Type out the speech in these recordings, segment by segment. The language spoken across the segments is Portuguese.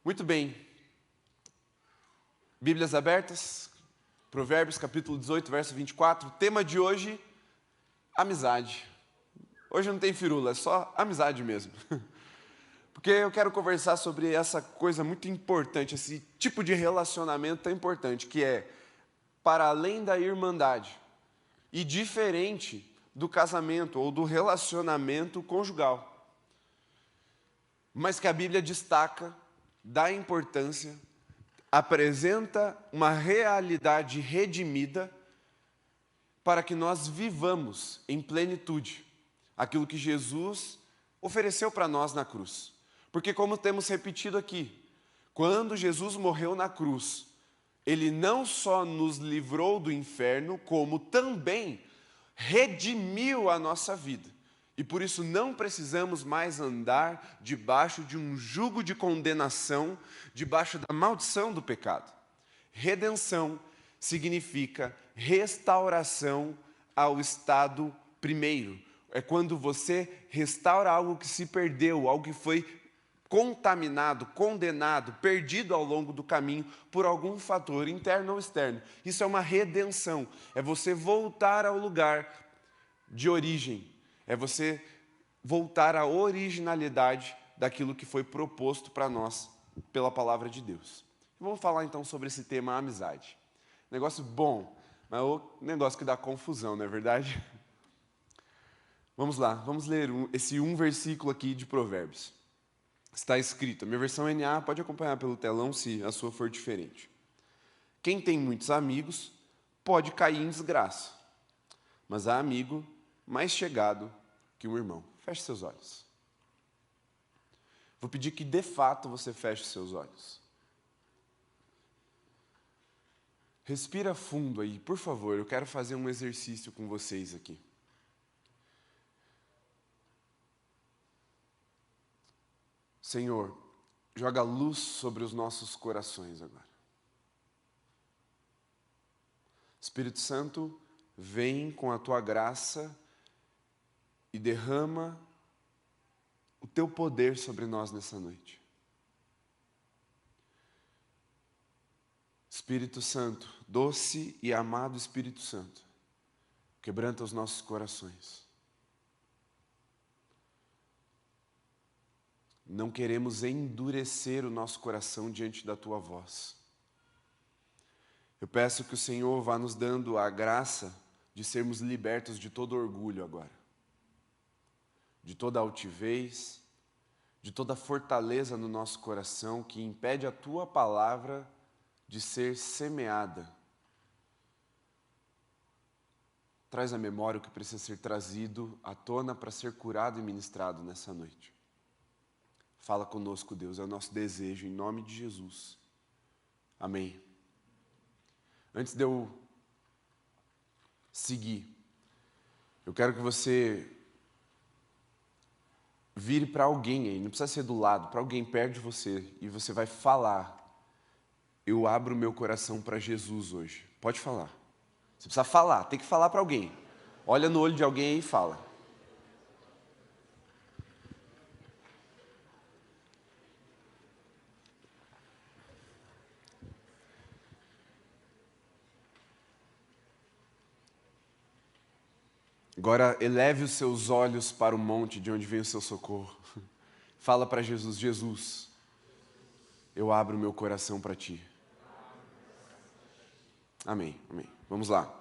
Muito bem. Bíblias abertas, Provérbios capítulo 18, verso 24. Tema de hoje, amizade. Hoje não tem firula, é só amizade mesmo. Porque eu quero conversar sobre essa coisa muito importante, esse tipo de relacionamento tão importante, que é para além da irmandade e diferente do casamento ou do relacionamento conjugal. Mas que a Bíblia destaca, dá importância, apresenta uma realidade redimida para que nós vivamos em plenitude aquilo que Jesus ofereceu para nós na cruz. Porque, como temos repetido aqui, quando Jesus morreu na cruz, Ele não só nos livrou do inferno, como também redimiu a nossa vida. E por isso não precisamos mais andar debaixo de um jugo de condenação, debaixo da maldição do pecado. Redenção significa restauração ao estado primeiro. É quando você restaura algo que se perdeu, algo que foi contaminado, condenado, perdido ao longo do caminho por algum fator interno ou externo. Isso é uma redenção, é você voltar ao lugar de origem, é você voltar à originalidade daquilo que foi proposto para nós pela palavra de Deus. Vamos falar então sobre esse tema amizade. Negócio bom, mas é o negócio que dá confusão, não é verdade? Vamos lá, vamos ler esse versículo aqui de Provérbios. Está escrito, a minha versão NA pode acompanhar pelo telão se a sua for diferente. Quem tem muitos amigos pode cair em desgraça, mas há amigo mais chegado que um irmão. Feche seus olhos. Vou pedir que de fato você feche seus olhos. Respira fundo aí, por favor, eu quero fazer um exercício com vocês aqui. Senhor, joga luz sobre os nossos corações agora. Espírito Santo, vem com a tua graça e derrama o teu poder sobre nós nessa noite. Espírito Santo, doce e amado Espírito Santo, quebranta os nossos corações. Não queremos endurecer o nosso coração diante da tua voz. Eu peço que o Senhor vá nos dando a graça de sermos libertos de todo orgulho agora, de toda altivez, de toda fortaleza no nosso coração que impede a tua palavra de ser semeada. Traz à memória o que precisa ser trazido à tona para ser curado e ministrado nessa noite. Fala conosco, Deus, é o nosso desejo, em nome de Jesus. Amém. Antes de eu seguir, eu quero que você vire para alguém aí, não precisa ser do lado, para alguém perto de você, e você vai falar: eu abro meu coração para Jesus hoje. Pode falar. Você precisa falar, tem que falar para alguém. Olha no olho de alguém aí e fala. Agora eleve os seus olhos para o monte de onde vem o seu socorro. Fala para Jesus: Jesus, eu abro meu coração para ti. Amém, amém. Vamos lá.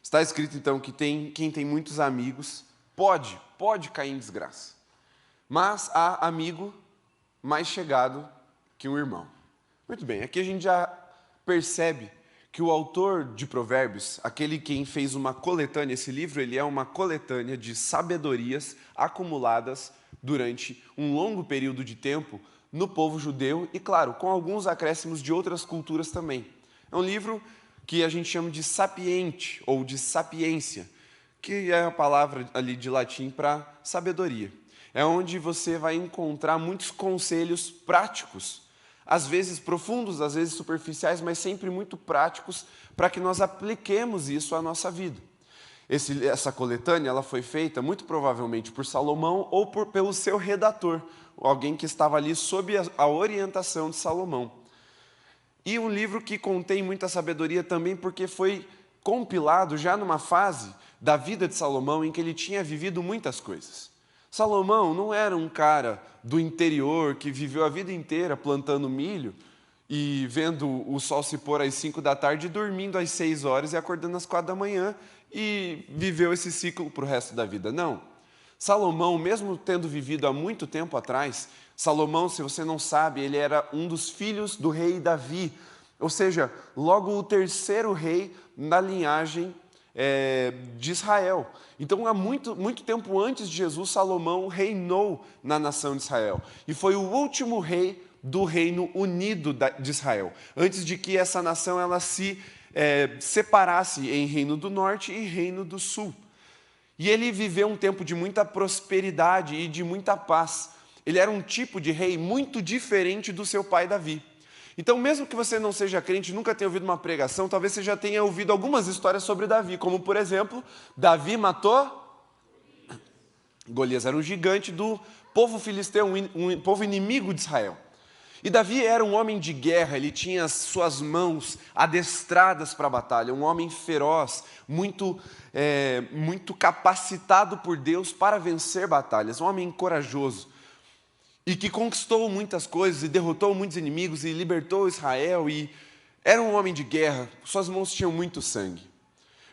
Está escrito então que quem tem muitos amigos pode cair em desgraça. Mas há amigo mais chegado que um irmão. Muito bem, aqui a gente já percebe que o autor de Provérbios, aquele quem fez uma coletânea, esse livro ele é uma coletânea de sabedorias acumuladas durante um longo período de tempo no povo judeu e, claro, com alguns acréscimos de outras culturas também. É um livro que a gente chama de sapiente ou de sapiência, que é a palavra ali de latim para sabedoria. É onde você vai encontrar muitos conselhos práticos, às vezes profundos, às vezes superficiais, mas sempre muito práticos para que nós apliquemos isso à nossa vida. Essa coletânea ela foi feita muito provavelmente por Salomão ou pelo seu redator, alguém que estava ali sob a orientação de Salomão. E um livro que contém muita sabedoria também porque foi compilado já numa fase da vida de Salomão em que ele tinha vivido muitas coisas. Salomão não era um cara do interior que viveu a vida inteira plantando milho e vendo o sol se pôr às 5 da tarde, dormindo às 6 horas e acordando às 4 da manhã e viveu esse ciclo para o resto da vida. Não. Salomão, mesmo tendo vivido há muito tempo atrás, Salomão, se você não sabe, ele era um dos filhos do rei Davi, ou seja, logo o terceiro rei na linhagem de Israel. Então, há muito tempo antes de Jesus, Salomão reinou na nação de Israel. E foi o último rei do Reino Unido de Israel, antes de que essa nação ela se separasse em Reino do Norte e Reino do Sul. E ele viveu um tempo de muita prosperidade e de muita paz. Ele era um tipo de rei muito diferente do seu pai Davi. Então, mesmo que você não seja crente, nunca tenha ouvido uma pregação, talvez você já tenha ouvido algumas histórias sobre Davi, como, por exemplo, Davi matou Golias, era um gigante do povo filisteu, um povo inimigo de Israel. E Davi era um homem de guerra, ele tinha as suas mãos adestradas para a batalha, um homem feroz, muito capacitado por Deus para vencer batalhas, um homem corajoso. E que conquistou muitas coisas e derrotou muitos inimigos e libertou Israel e era um homem de guerra, suas mãos tinham muito sangue.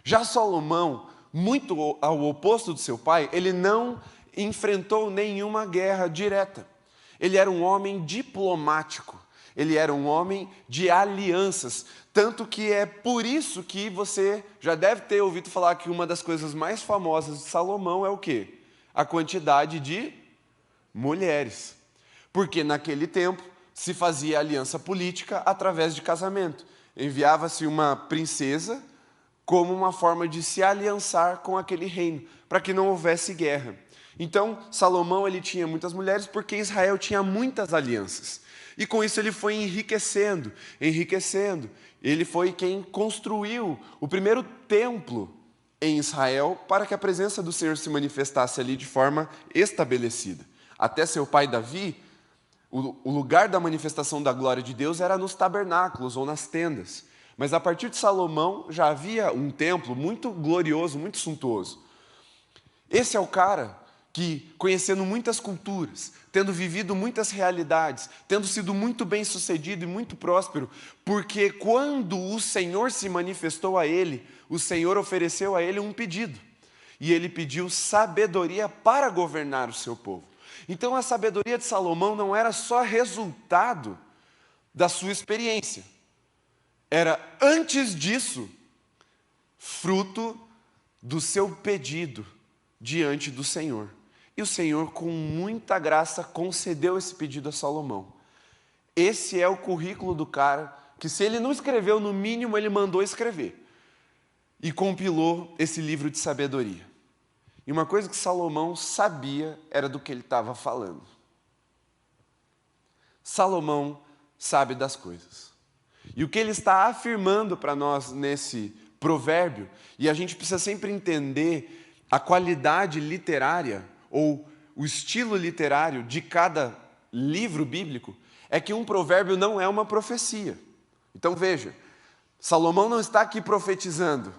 Já Salomão, muito ao oposto do seu pai, ele não enfrentou nenhuma guerra direta. Ele era um homem diplomático, ele era um homem de alianças, tanto que é por isso que você já deve ter ouvido falar que uma das coisas mais famosas de Salomão é o quê? A quantidade de mulheres. Porque naquele tempo se fazia aliança política através de casamento. Enviava-se uma princesa como uma forma de se aliançar com aquele reino, para que não houvesse guerra. Então, Salomão ele tinha muitas mulheres porque Israel tinha muitas alianças. E com isso ele foi enriquecendo. Ele foi quem construiu o primeiro templo em Israel para que a presença do Senhor se manifestasse ali de forma estabelecida. Até seu pai Davi, o lugar da manifestação da glória de Deus era nos tabernáculos ou nas tendas. Mas a partir de Salomão já havia um templo muito glorioso, muito suntuoso. Esse é o cara que, conhecendo muitas culturas, tendo vivido muitas realidades, tendo sido muito bem sucedido e muito próspero, porque quando o Senhor se manifestou a ele, o Senhor ofereceu a ele um pedido. E ele pediu sabedoria para governar o seu povo. Então a sabedoria de Salomão não era só resultado da sua experiência. Era, antes disso, fruto do seu pedido diante do Senhor. E o Senhor, com muita graça, concedeu esse pedido a Salomão. Esse é o currículo do cara que, se ele não escreveu, no mínimo ele mandou escrever. E compilou esse livro de sabedoria. E uma coisa que Salomão sabia era do que ele estava falando. Salomão sabe das coisas. E o que ele está afirmando para nós nesse provérbio, e a gente precisa sempre entender a qualidade literária ou o estilo literário de cada livro bíblico, é que um provérbio não é uma profecia. Então veja, Salomão não está aqui profetizando,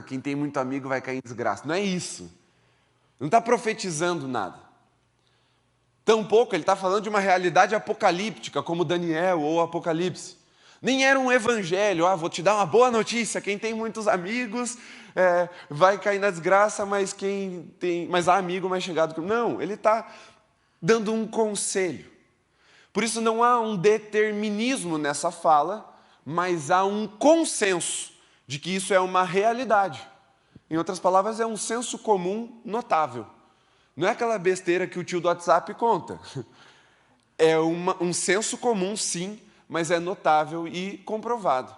quem tem muito amigo vai cair em desgraça. Não é isso. Não está profetizando nada. Tampouco ele está falando de uma realidade apocalíptica, como Daniel ou Apocalipse. Nem era um evangelho, vou te dar uma boa notícia, quem tem muitos amigos vai cair na desgraça, mas há amigo mais chegado que... Não, ele está dando um conselho. Por isso não há um determinismo nessa fala, mas há um consenso de que isso é uma realidade. Em outras palavras, é um senso comum notável. Não é aquela besteira que o tio do WhatsApp conta. É um senso comum, sim, mas é notável e comprovado.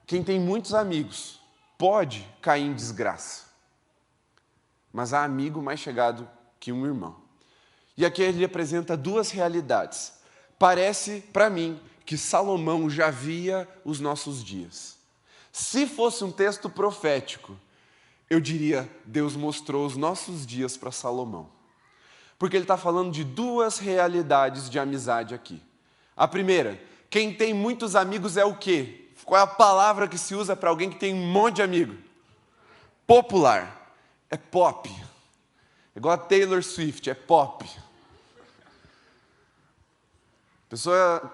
Quem tem muitos amigos pode cair em desgraça. Mas há amigo mais chegado que um irmão. E aqui ele apresenta duas realidades. Parece, para mim, que Salomão já via os nossos dias. Se fosse um texto profético, eu diria, Deus mostrou os nossos dias para Salomão. Porque ele está falando de duas realidades de amizade aqui. A primeira, quem tem muitos amigos é o quê? Qual é a palavra que se usa para alguém que tem um monte de amigo? Popular. É pop. Igual a Taylor Swift, é pop. A pessoa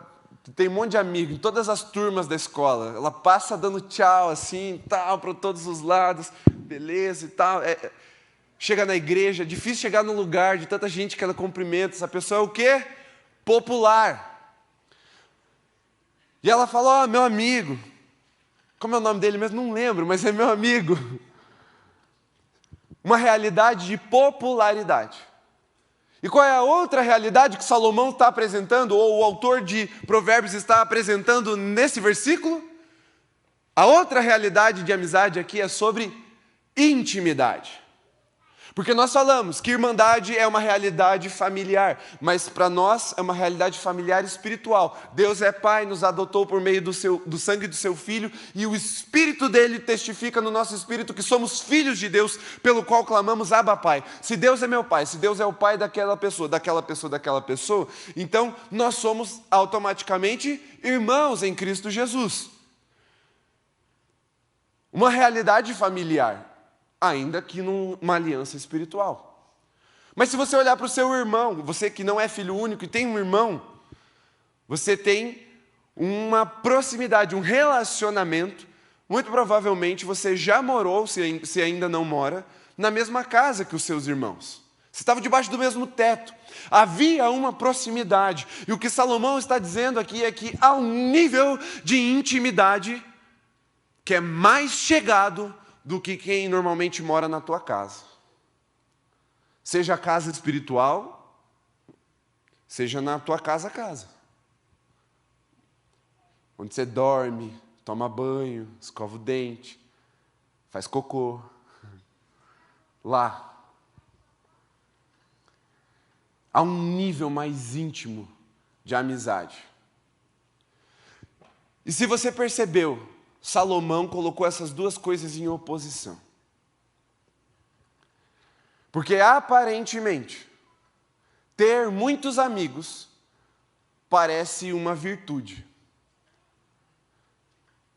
tem um monte de amigos em todas as turmas da escola. Ela passa dando tchau assim, tal, para todos os lados. Beleza e tal. Chega na igreja, é difícil chegar num lugar de tanta gente que ela cumprimenta. Essa pessoa é o quê? Popular. E ela fala, meu amigo. Como é o nome dele mesmo? Não lembro, mas é meu amigo. Uma realidade de popularidade. E qual é a outra realidade que Salomão está apresentando, ou o autor de Provérbios está apresentando nesse versículo? A outra realidade de amizade aqui é sobre intimidade. Porque nós falamos que irmandade é uma realidade familiar, mas para nós é uma realidade familiar espiritual. Deus é Pai, nos adotou por meio do sangue do seu Filho, e o Espírito dele testifica no nosso espírito que somos filhos de Deus, pelo qual clamamos Abba Pai. Se Deus é meu Pai, se Deus é o Pai daquela pessoa, então nós somos automaticamente irmãos em Cristo Jesus. Uma realidade familiar, ainda que numa aliança espiritual. Mas se você olhar para o seu irmão, você que não é filho único e tem um irmão, você tem uma proximidade, um relacionamento. Muito provavelmente você já morou, se ainda não mora, na mesma casa que os seus irmãos. Você estava debaixo do mesmo teto. Havia uma proximidade. E o que Salomão está dizendo aqui é que há um nível de intimidade que é mais chegado do que quem normalmente mora na tua casa. Seja a casa espiritual, seja na tua casa. Onde você dorme, toma banho, escova o dente, faz cocô. Lá. Há um nível mais íntimo de amizade. E se você percebeu, Salomão colocou essas duas coisas em oposição. Porque aparentemente, ter muitos amigos parece uma virtude.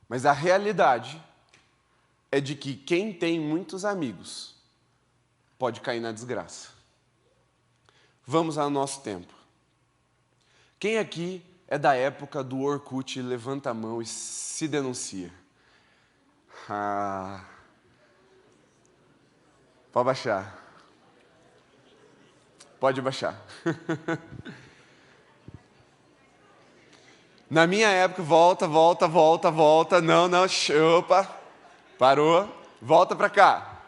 Mas a realidade é de que quem tem muitos amigos pode cair na desgraça. Vamos ao nosso tempo. Quem aqui é da época do Orkut? Levanta a mão e se denuncia. Pode baixar. Pode baixar. Na minha época, volta. Não, opa, parou. Volta para cá.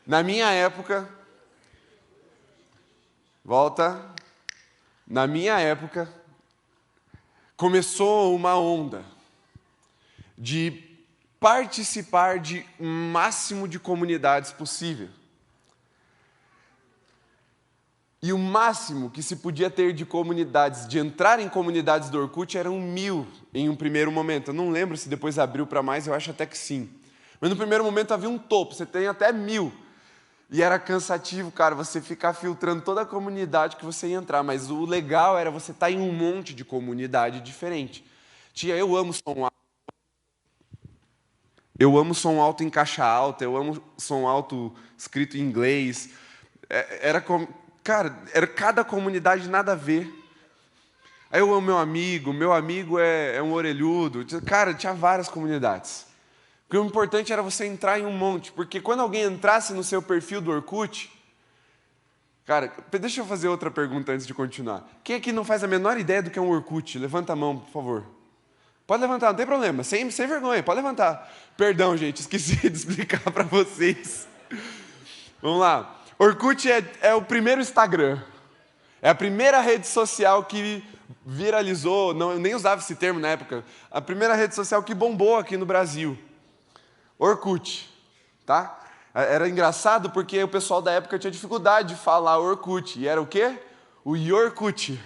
Na minha época, começou uma onda de participar de máximo de comunidades possível. E o máximo que se podia ter de comunidades, de entrar em comunidades do Orkut, eram 1000 em um primeiro momento. Eu não lembro se depois abriu para mais, eu acho até que sim. Mas no primeiro momento havia um topo, você tem até 1000. E era cansativo, cara, você ficar filtrando toda a comunidade que você ia entrar. Mas o legal era você estar em um monte de comunidade diferente. Eu amo som alto. Eu amo som alto em caixa alta, eu amo som alto escrito em inglês. Era cada comunidade nada a ver. Aí eu amo meu amigo é um orelhudo. Cara, tinha várias comunidades. Porque o importante era você entrar em um monte, porque quando alguém entrasse no seu perfil do Orkut... Cara, deixa eu fazer outra pergunta antes de continuar. Quem aqui não faz a menor ideia do que é um Orkut? Levanta a mão, por favor. Pode levantar, não tem problema, sem vergonha, pode levantar. Perdão, gente, esqueci de explicar para vocês. Vamos lá. Orkut é o primeiro Instagram. É a primeira rede social que viralizou, não, eu nem usava esse termo na época, a primeira rede social que bombou aqui no Brasil. Orkut, tá? Era engraçado porque o pessoal da época tinha dificuldade de falar Orkut. E era o quê? O Yorkut.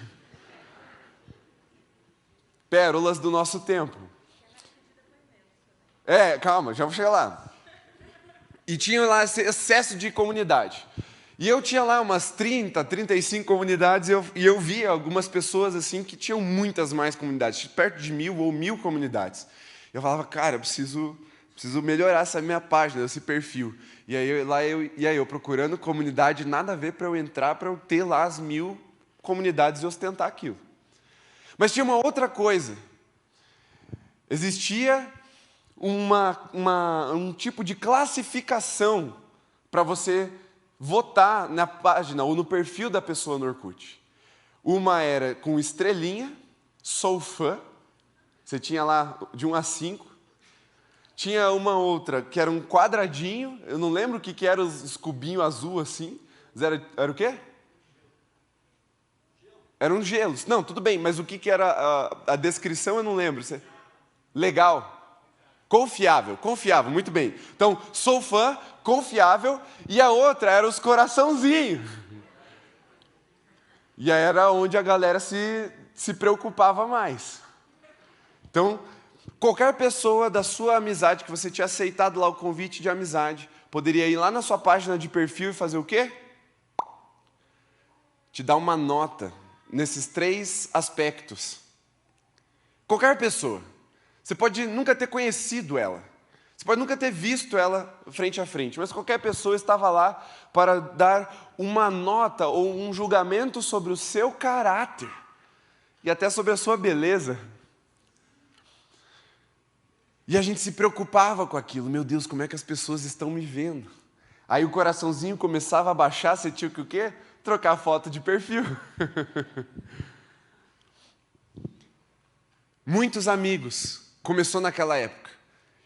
Pérolas do nosso tempo. Calma, já vou chegar lá. E tinha lá esse excesso de comunidade. E eu tinha lá umas 30, 35 comunidades e eu via algumas pessoas assim que tinham muitas mais comunidades, perto de 1.000 ou 1.000 comunidades. Eu falava, cara, eu preciso melhorar essa minha página, esse perfil. E aí eu procurando comunidade, nada a ver para eu entrar, para eu ter lá as 1.000 comunidades e ostentar aquilo. Mas tinha uma outra coisa. Existia um tipo de classificação para você votar na página ou no perfil da pessoa no Orkut. Uma era com estrelinha, sou fã, você tinha lá de 1 a 5. Tinha uma outra que era um quadradinho, eu não lembro o que era os cubinhos azul assim. Era o quê? Eram gelos. Não, tudo bem, mas o que era a descrição eu não lembro. Legal. Confiável, muito bem. Então, sou fã, confiável, e a outra era os coraçãozinhos. E aí era onde a galera se preocupava mais. Então, qualquer pessoa da sua amizade, que você tinha aceitado lá o convite de amizade, poderia ir lá na sua página de perfil e fazer o quê? Te dar uma nota nesses 3 aspectos. Qualquer pessoa. Você pode nunca ter conhecido ela. Você pode nunca ter visto ela frente a frente, mas qualquer pessoa estava lá para dar uma nota ou um julgamento sobre o seu caráter e até sobre a sua beleza. E a gente se preocupava com aquilo. Meu Deus, como é que as pessoas estão me vendo? Aí o coraçãozinho começava a baixar, você tinha que o quê? Trocar foto de perfil. Muitos amigos. Começou naquela época.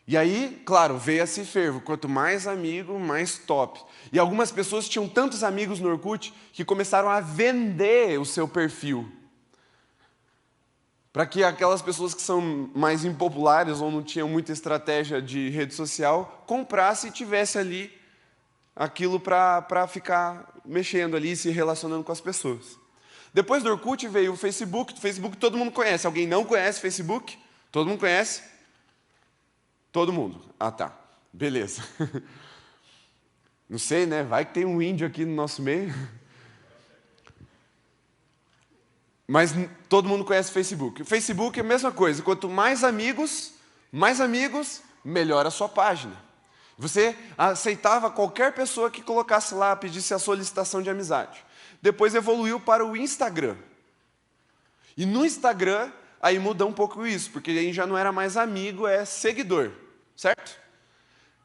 E aí, claro, veio esse fervo. Quanto mais amigo, mais top. E algumas pessoas tinham tantos amigos no Orkut que começaram a vender o seu perfil. Para que aquelas pessoas que são mais impopulares ou não tinham muita estratégia de rede social, comprasse e tivesse ali aquilo para ficar mexendo ali, se relacionando com as pessoas. Depois do Orkut veio o Facebook. O Facebook todo mundo conhece. Alguém não conhece o Facebook? Todo mundo conhece? Todo mundo. Ah, tá. Beleza. Não sei, né? Vai que tem um índio aqui no nosso meio. Mas todo mundo conhece o Facebook. O Facebook é a mesma coisa. Quanto mais amigos, melhor a sua página. Você aceitava qualquer pessoa que colocasse lá, pedisse a solicitação de amizade. Depois evoluiu para o Instagram. E no Instagram, aí muda um pouco isso, porque aí já não era mais amigo, é seguidor, certo?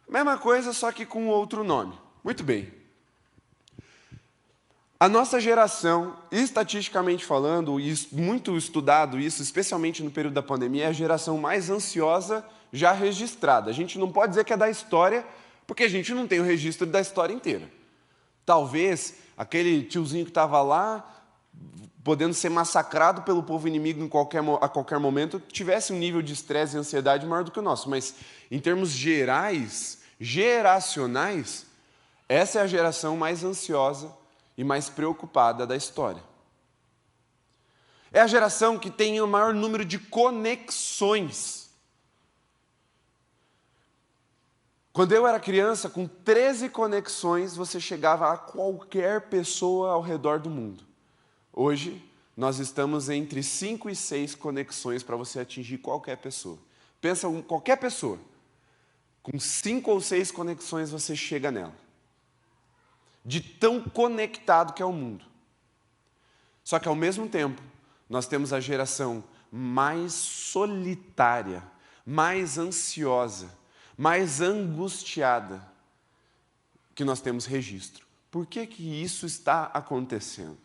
Mesma coisa, só que com outro nome. Muito bem. A nossa geração, estatisticamente falando, e muito estudado isso, especialmente no período da pandemia, é a geração mais ansiosa já registrada. A gente não pode dizer que é da história, porque a gente não tem o registro da história inteira. Talvez aquele tiozinho que estava lá, podendo ser massacrado pelo povo inimigo a qualquer momento, tivesse um nível de estresse e ansiedade maior do que o nosso. Mas, em termos gerais, geracionais, essa é a geração mais ansiosa e mais preocupada da história. É a geração que tem o maior número de conexões. Quando eu era criança, com 13 conexões, você chegava a qualquer pessoa ao redor do mundo. Hoje, nós estamos entre 5 e 6 conexões para você atingir qualquer pessoa. Pensa em qualquer pessoa. Com 5 ou 6 conexões, você chega nela. De tão conectado que é o mundo. Só que, ao mesmo tempo, nós temos a geração mais solitária, mais ansiosa, mais angustiada que nós temos registro. Por que que isso está acontecendo?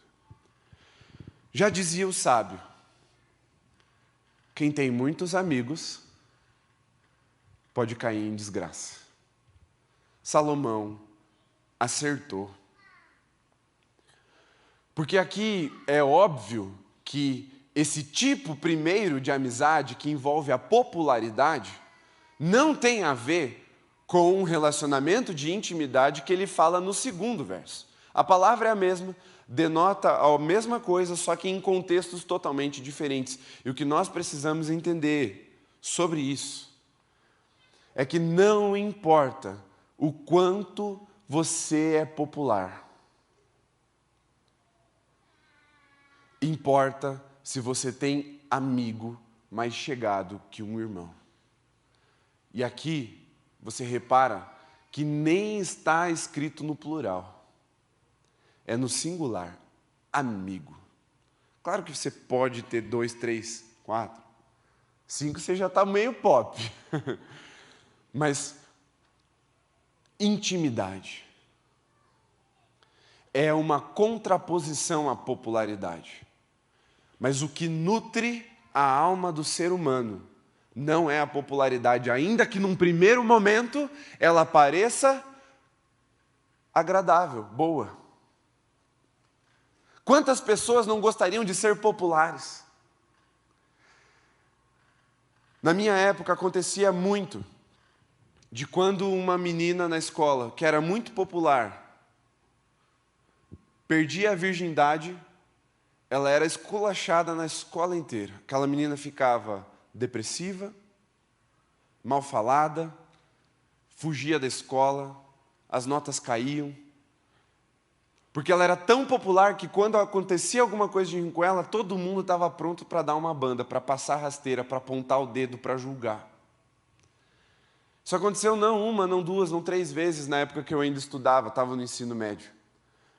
Já dizia o sábio, quem tem muitos amigos pode cair em desgraça. Salomão acertou. Porque aqui é óbvio que esse tipo primeiro de amizade que envolve a popularidade não tem a ver com um relacionamento de intimidade que ele fala no segundo verso. A palavra é a mesma, denota a mesma coisa, só que em contextos totalmente diferentes. E o que nós precisamos entender sobre isso é que não importa o quanto você é popular. Importa se você tem amigo mais chegado que um irmão. E aqui você repara que nem está escrito no plural. É no singular, amigo. Claro que você pode ter 2, 3, 4, 5, você já está meio pop. Mas intimidade é uma contraposição à popularidade. Mas o que nutre a alma do ser humano não é a popularidade, ainda que num primeiro momento ela pareça agradável, boa. Quantas pessoas não gostariam de ser populares? Na minha época acontecia muito de quando uma menina na escola, que era muito popular, perdia a virgindade, ela era esculachada na escola inteira. Aquela menina ficava depressiva, mal falada, fugia da escola, as notas caíam. Porque ela era tão popular que quando acontecia alguma coisa de ruim com ela, todo mundo estava pronto para dar uma banda, para passar rasteira, para apontar o dedo, para julgar. Isso aconteceu não uma, não duas, não 3 vezes na época que eu ainda estudava, estava no ensino médio.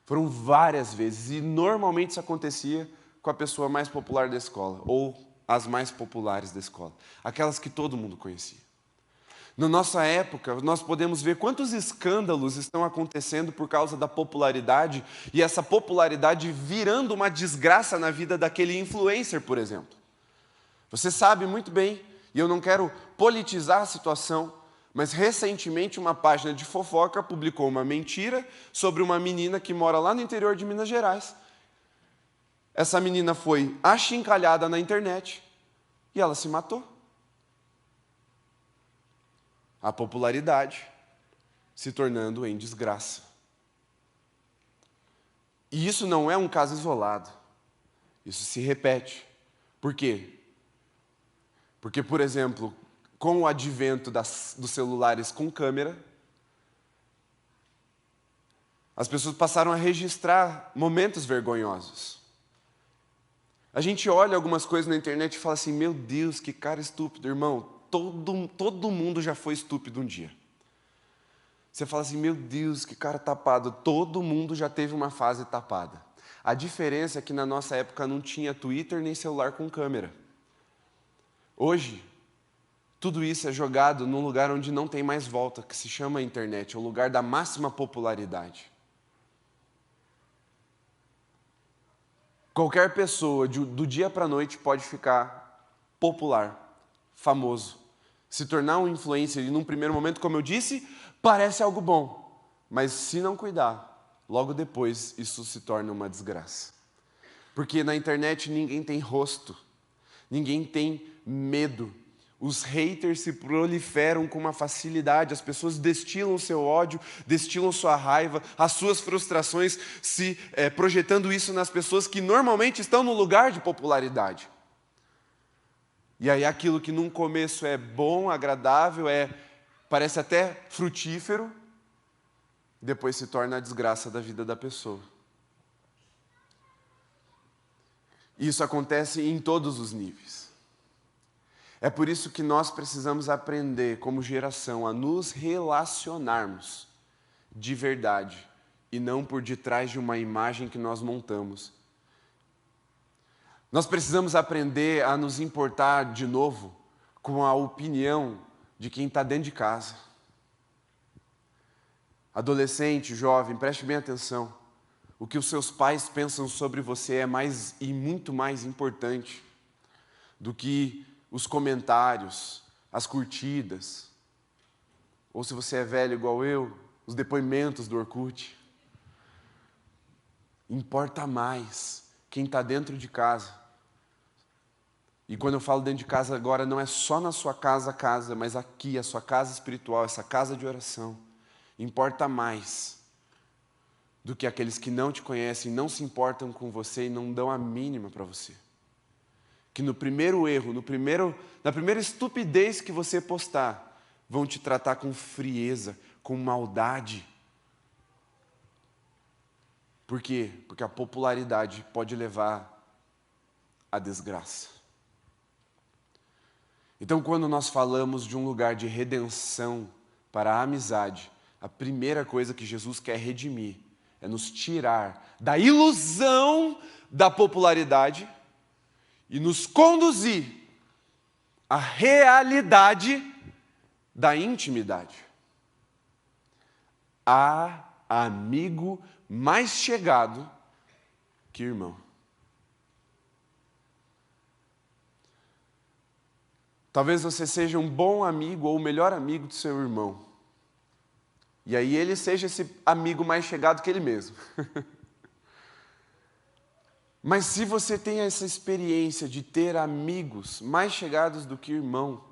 Foram várias vezes, e normalmente isso acontecia com a pessoa mais popular da escola, ou as mais populares da escola, aquelas que todo mundo conhecia. Na nossa época, nós podemos ver quantos escândalos estão acontecendo por causa da popularidade, e essa popularidade virando uma desgraça na vida daquele influencer, por exemplo. Você sabe muito bem, e eu não quero politizar a situação, mas recentemente uma página de fofoca publicou uma mentira sobre uma menina que mora lá no interior de Minas Gerais. Essa menina foi achincalhada na internet e ela se matou. A popularidade se tornando em desgraça. E isso não é um caso isolado. Isso se repete. Por quê? Porque, por exemplo, com o advento dos celulares com câmera, as pessoas passaram a registrar momentos vergonhosos. A gente olha algumas coisas na internet e fala assim, meu Deus, que cara estúpido, irmão. Todo mundo já foi estúpido um dia. Você fala assim, meu Deus, que cara tapado. Todo mundo já teve uma fase tapada. A diferença é que na nossa época não tinha Twitter nem celular com câmera. Hoje, tudo isso é jogado num lugar onde não tem mais volta, que se chama internet, é o lugar da máxima popularidade. Qualquer pessoa, do dia para a noite, pode ficar popular, famoso, se tornar um influencer. E num primeiro momento, como eu disse, parece algo bom. Mas se não cuidar, logo depois isso se torna uma desgraça. Porque na internet ninguém tem rosto, ninguém tem medo. Os haters se proliferam com uma facilidade, as pessoas destilam o seu ódio, destilam sua raiva, as suas frustrações, projetando isso nas pessoas que normalmente estão no lugar de popularidade. E aí aquilo que num começo é bom, agradável, parece até frutífero, depois se torna a desgraça da vida da pessoa. Isso acontece em todos os níveis. É por isso que nós precisamos aprender, como geração, a nos relacionarmos de verdade e não por detrás de uma imagem que nós montamos. Nós precisamos aprender a nos importar de novo com a opinião de quem está dentro de casa. Adolescente, jovem, preste bem atenção. O que os seus pais pensam sobre você é mais e muito mais importante do que os comentários, as curtidas, ou se você é velho igual eu, os depoimentos do Orkut. Importa mais quem está dentro de casa. E quando eu falo dentro de casa agora, não é só na sua casa, mas aqui, a sua casa espiritual, essa casa de oração. Importa mais do que aqueles que não te conhecem, não se importam com você e não dão a mínima para você. Que no primeiro erro, na primeira estupidez que você postar, vão te tratar com frieza, com maldade. Por quê? Porque a popularidade pode levar a desgraça. Então, quando nós falamos de um lugar de redenção para a amizade, a primeira coisa que Jesus quer redimir é nos tirar da ilusão da popularidade e nos conduzir à realidade da intimidade. Há amigo mais chegado que irmão. Talvez você seja um bom amigo ou o melhor amigo do seu irmão. E aí ele seja esse amigo mais chegado que ele mesmo. Mas se você tem essa experiência de ter amigos mais chegados do que irmão,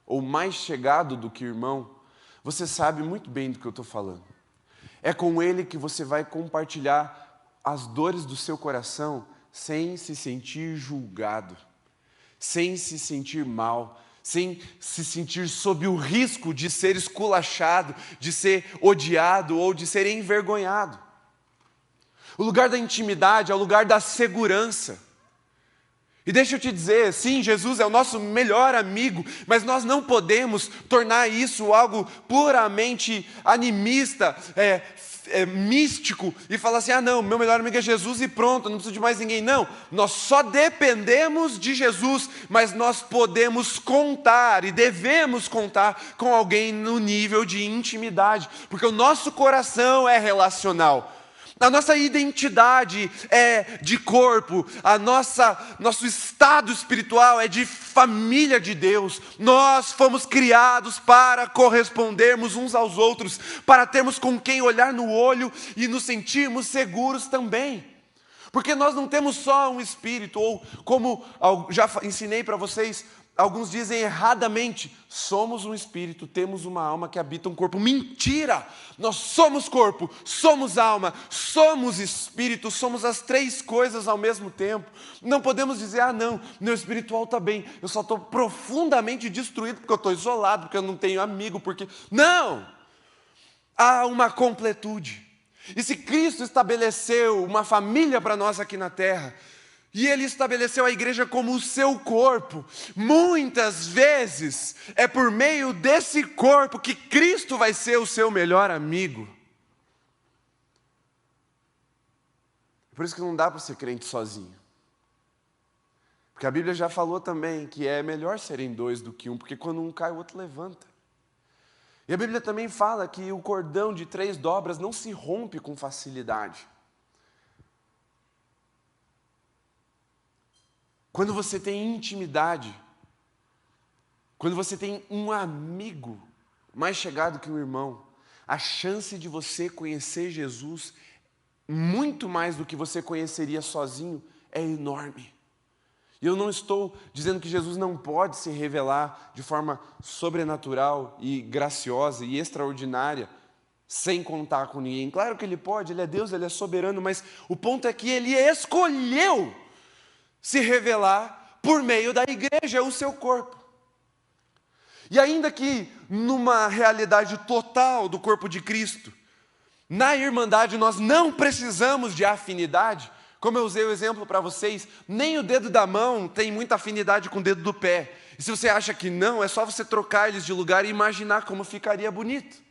ou mais chegado do que irmão, você sabe muito bem do que eu estou falando. É com ele que você vai compartilhar as dores do seu coração sem se sentir julgado, sem se sentir mal, sem se sentir sob o risco de ser esculachado, de ser odiado ou de ser envergonhado. O lugar da intimidade é o lugar da segurança. E deixa eu te dizer, sim, Jesus é o nosso melhor amigo, mas nós não podemos tornar isso algo puramente animista, místico, e falar assim, não, meu melhor amigo é Jesus e pronto, não preciso de mais ninguém. Não, nós só dependemos de Jesus, mas nós podemos contar e devemos contar com alguém no nível de intimidade, porque o nosso coração é relacional. A nossa identidade é de corpo, nosso estado espiritual é de família de Deus. Nós fomos criados para correspondermos uns aos outros, para termos com quem olhar no olho e nos sentirmos seguros também. Porque nós não temos só um espírito, ou como já ensinei para vocês, alguns dizem erradamente, somos um espírito, temos uma alma que habita um corpo. Mentira! Nós somos corpo, somos alma, somos espírito, somos as três coisas ao mesmo tempo. Não podemos dizer, não, meu espiritual está bem, eu só estou profundamente destruído porque eu estou isolado, porque eu não tenho amigo, porque... Não! Há uma completude. E se Cristo estabeleceu uma família para nós aqui na terra, e Ele estabeleceu a igreja como o seu corpo, muitas vezes é por meio desse corpo que Cristo vai ser o seu melhor amigo. Por isso que não dá para ser crente sozinho. Porque a Bíblia já falou também que é melhor serem dois do que um, porque quando um cai, o outro levanta. E a Bíblia também fala que o cordão de 3 dobras não se rompe com facilidade. Quando você tem intimidade, quando você tem um amigo mais chegado que um irmão, a chance de você conhecer Jesus, muito mais do que você conheceria sozinho, é enorme. E eu não estou dizendo que Jesus não pode se revelar de forma sobrenatural e graciosa e extraordinária, sem contar com ninguém. Claro que Ele pode, Ele é Deus, Ele é soberano, mas o ponto é que Ele escolheu se revelar por meio da igreja, o seu corpo. E ainda que numa realidade total do corpo de Cristo, na irmandade nós não precisamos de afinidade, como eu usei o exemplo para vocês, nem o dedo da mão tem muita afinidade com o dedo do pé. E se você acha que não, é só você trocar eles de lugar e imaginar como ficaria bonito.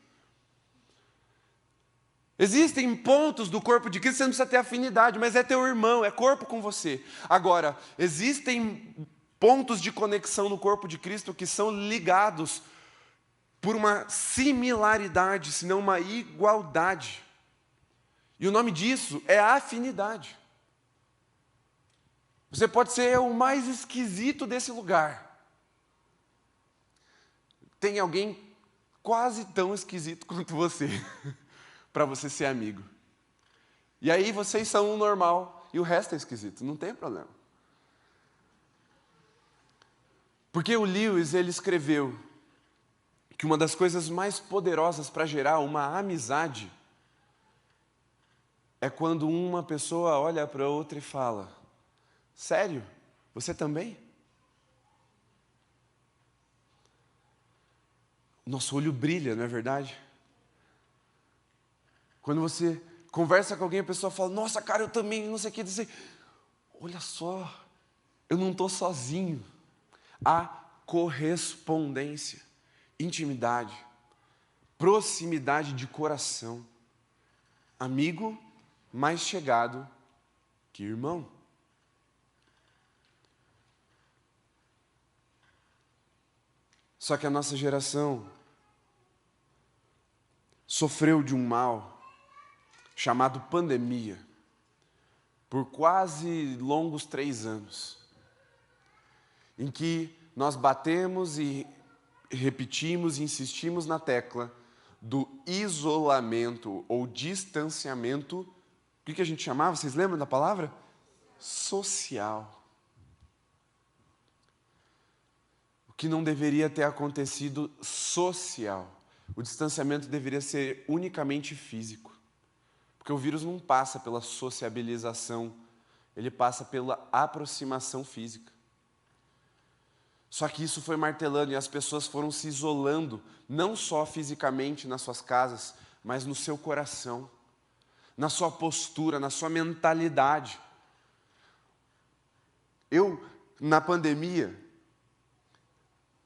Existem pontos do corpo de Cristo que você não precisa ter afinidade, mas é teu irmão, é corpo com você. Agora, existem pontos de conexão no corpo de Cristo que são ligados por uma similaridade, se não uma igualdade. E o nome disso é afinidade. Você pode ser o mais esquisito desse lugar. Tem alguém quase tão esquisito quanto você, para você ser amigo. E aí vocês são o normal e o resto é esquisito, não tem problema. Porque o Lewis, ele escreveu que uma das coisas mais poderosas para gerar uma amizade é quando uma pessoa olha para outra e fala, sério? Você também? Nosso olho brilha, não é verdade? Quando você conversa com alguém, a pessoa fala, nossa, cara, eu também, não sei o que dizer. Olha só, Eu não estou sozinho. Há correspondência, intimidade, proximidade de coração. Amigo mais chegado que irmão. Só que a nossa geração sofreu de um mal chamado pandemia por quase longos 3 anos, em que nós batemos e repetimos e insistimos na tecla do isolamento ou distanciamento. O que a gente chamava? Vocês lembram da palavra? Social. O que não deveria ter acontecido social. O distanciamento deveria ser unicamente físico. Porque o vírus não passa pela sociabilização, ele passa pela aproximação física. Só que isso foi martelando e as pessoas foram se isolando, não só fisicamente nas suas casas, mas no seu coração, na sua postura, na sua mentalidade. Eu, na pandemia,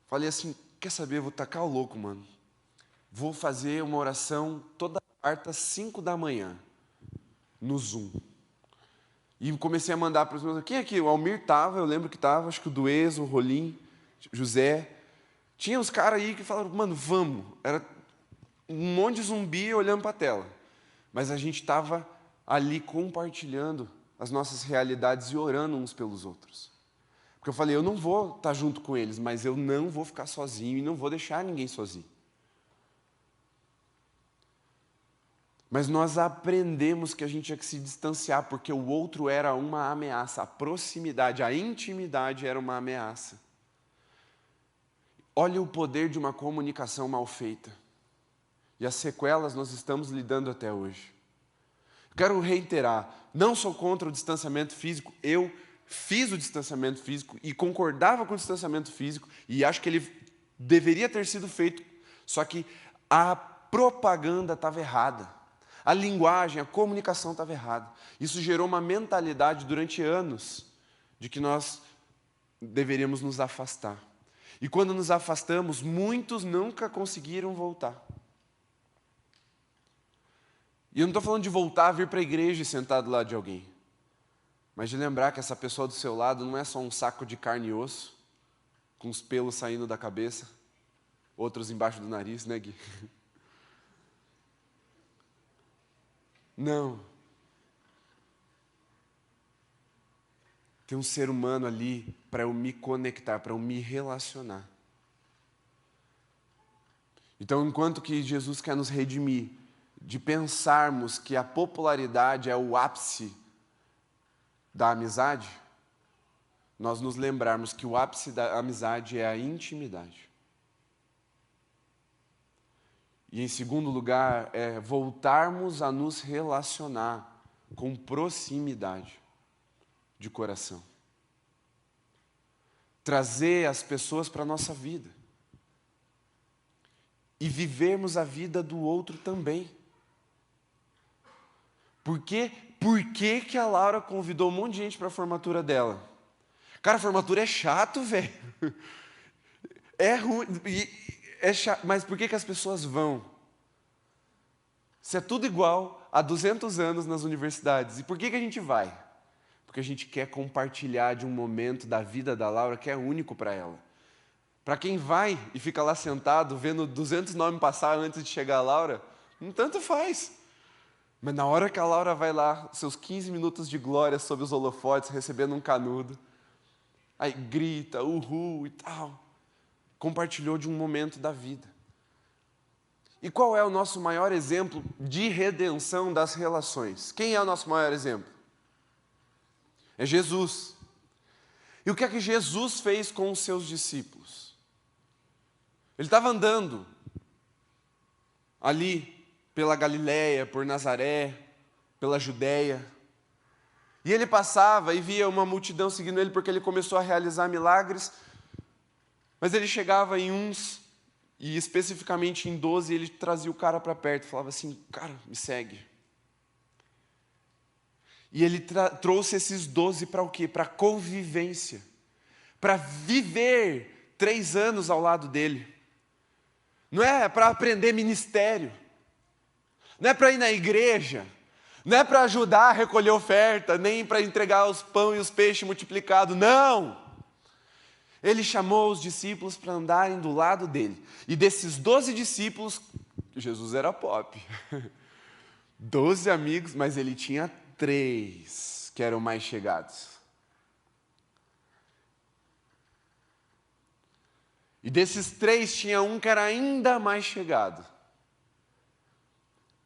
falei assim, quer saber, eu vou tacar o louco, mano. Vou fazer uma oração toda quarta, 5 da manhã, no Zoom. E comecei a mandar para os meus... Quem aqui? O Almir estava, eu lembro que estava, acho que o Dueso, o Rolim, José. Tinha uns caras aí que falaram, mano, vamos. Era um monte de zumbi olhando para a tela. Mas a gente estava ali compartilhando as nossas realidades e orando uns pelos outros. Porque eu falei, eu não vou estar junto com eles, mas eu não vou ficar sozinho e não vou deixar ninguém sozinho. Mas nós aprendemos que a gente tinha que se distanciar, porque o outro era uma ameaça. A proximidade, a intimidade era uma ameaça. Olha o poder de uma comunicação mal feita. E as sequelas nós estamos lidando até hoje. Quero reiterar, não sou contra o distanciamento físico, eu fiz o distanciamento físico e concordava com o distanciamento físico e acho que ele deveria ter sido feito, só que a propaganda estava errada. A linguagem, a comunicação estava errada. Isso gerou uma mentalidade durante anos de que nós deveríamos nos afastar. E quando nos afastamos, muitos nunca conseguiram voltar. E eu não estou falando de voltar a vir para a igreja e sentar do lado de alguém, mas de lembrar que essa pessoa do seu lado não é só um saco de carne e osso, com os pelos saindo da cabeça, outros embaixo do nariz, né, Gui? Não. Tem um ser humano ali para eu me conectar, para eu me relacionar. Então, enquanto que Jesus quer nos redimir de pensarmos que a popularidade é o ápice da amizade, nós nos lembrarmos que o ápice da amizade é a intimidade. E, em segundo lugar, é voltarmos a nos relacionar com proximidade de coração. Trazer as pessoas para a nossa vida. E vivermos a vida do outro também. Por que a Laura convidou um monte de gente para a formatura dela? Cara, a formatura é chato, velho. É ruim. É chato, mas por que as pessoas vão? Se é tudo igual há 200 anos nas universidades, e por que a gente vai? Porque a gente quer compartilhar de um momento da vida da Laura que é único para ela. Para quem vai e fica lá sentado, vendo 200 nomes passar antes de chegar a Laura, não tanto faz. Mas na hora que a Laura vai lá, seus 15 minutos de glória sob os holofotes, recebendo um canudo, aí grita, uhul e tal, compartilhou de um momento da vida. E qual é o nosso maior exemplo de redenção das relações? Quem é o nosso maior exemplo? É Jesus. E o que é que Jesus fez com os seus discípulos? Ele estava andando ali pela Galileia, por Nazaré, pela Judéia. E ele passava e via uma multidão seguindo ele porque ele começou a realizar milagres. Mas ele chegava em uns, e especificamente em 12, ele trazia o cara para perto, falava assim, cara, me segue. E ele trouxe esses 12 para o quê? Para convivência. para viver 3 anos ao lado dele. Não é para aprender ministério. Não é para ir na igreja. Não é para ajudar a recolher oferta, nem para entregar os pão e os peixes multiplicados. Não! Ele chamou os discípulos para andarem do lado dele. E desses 12 discípulos, Jesus era pop. 12 amigos, mas ele tinha 3 que eram mais chegados. E desses 3 tinha um que era ainda mais chegado.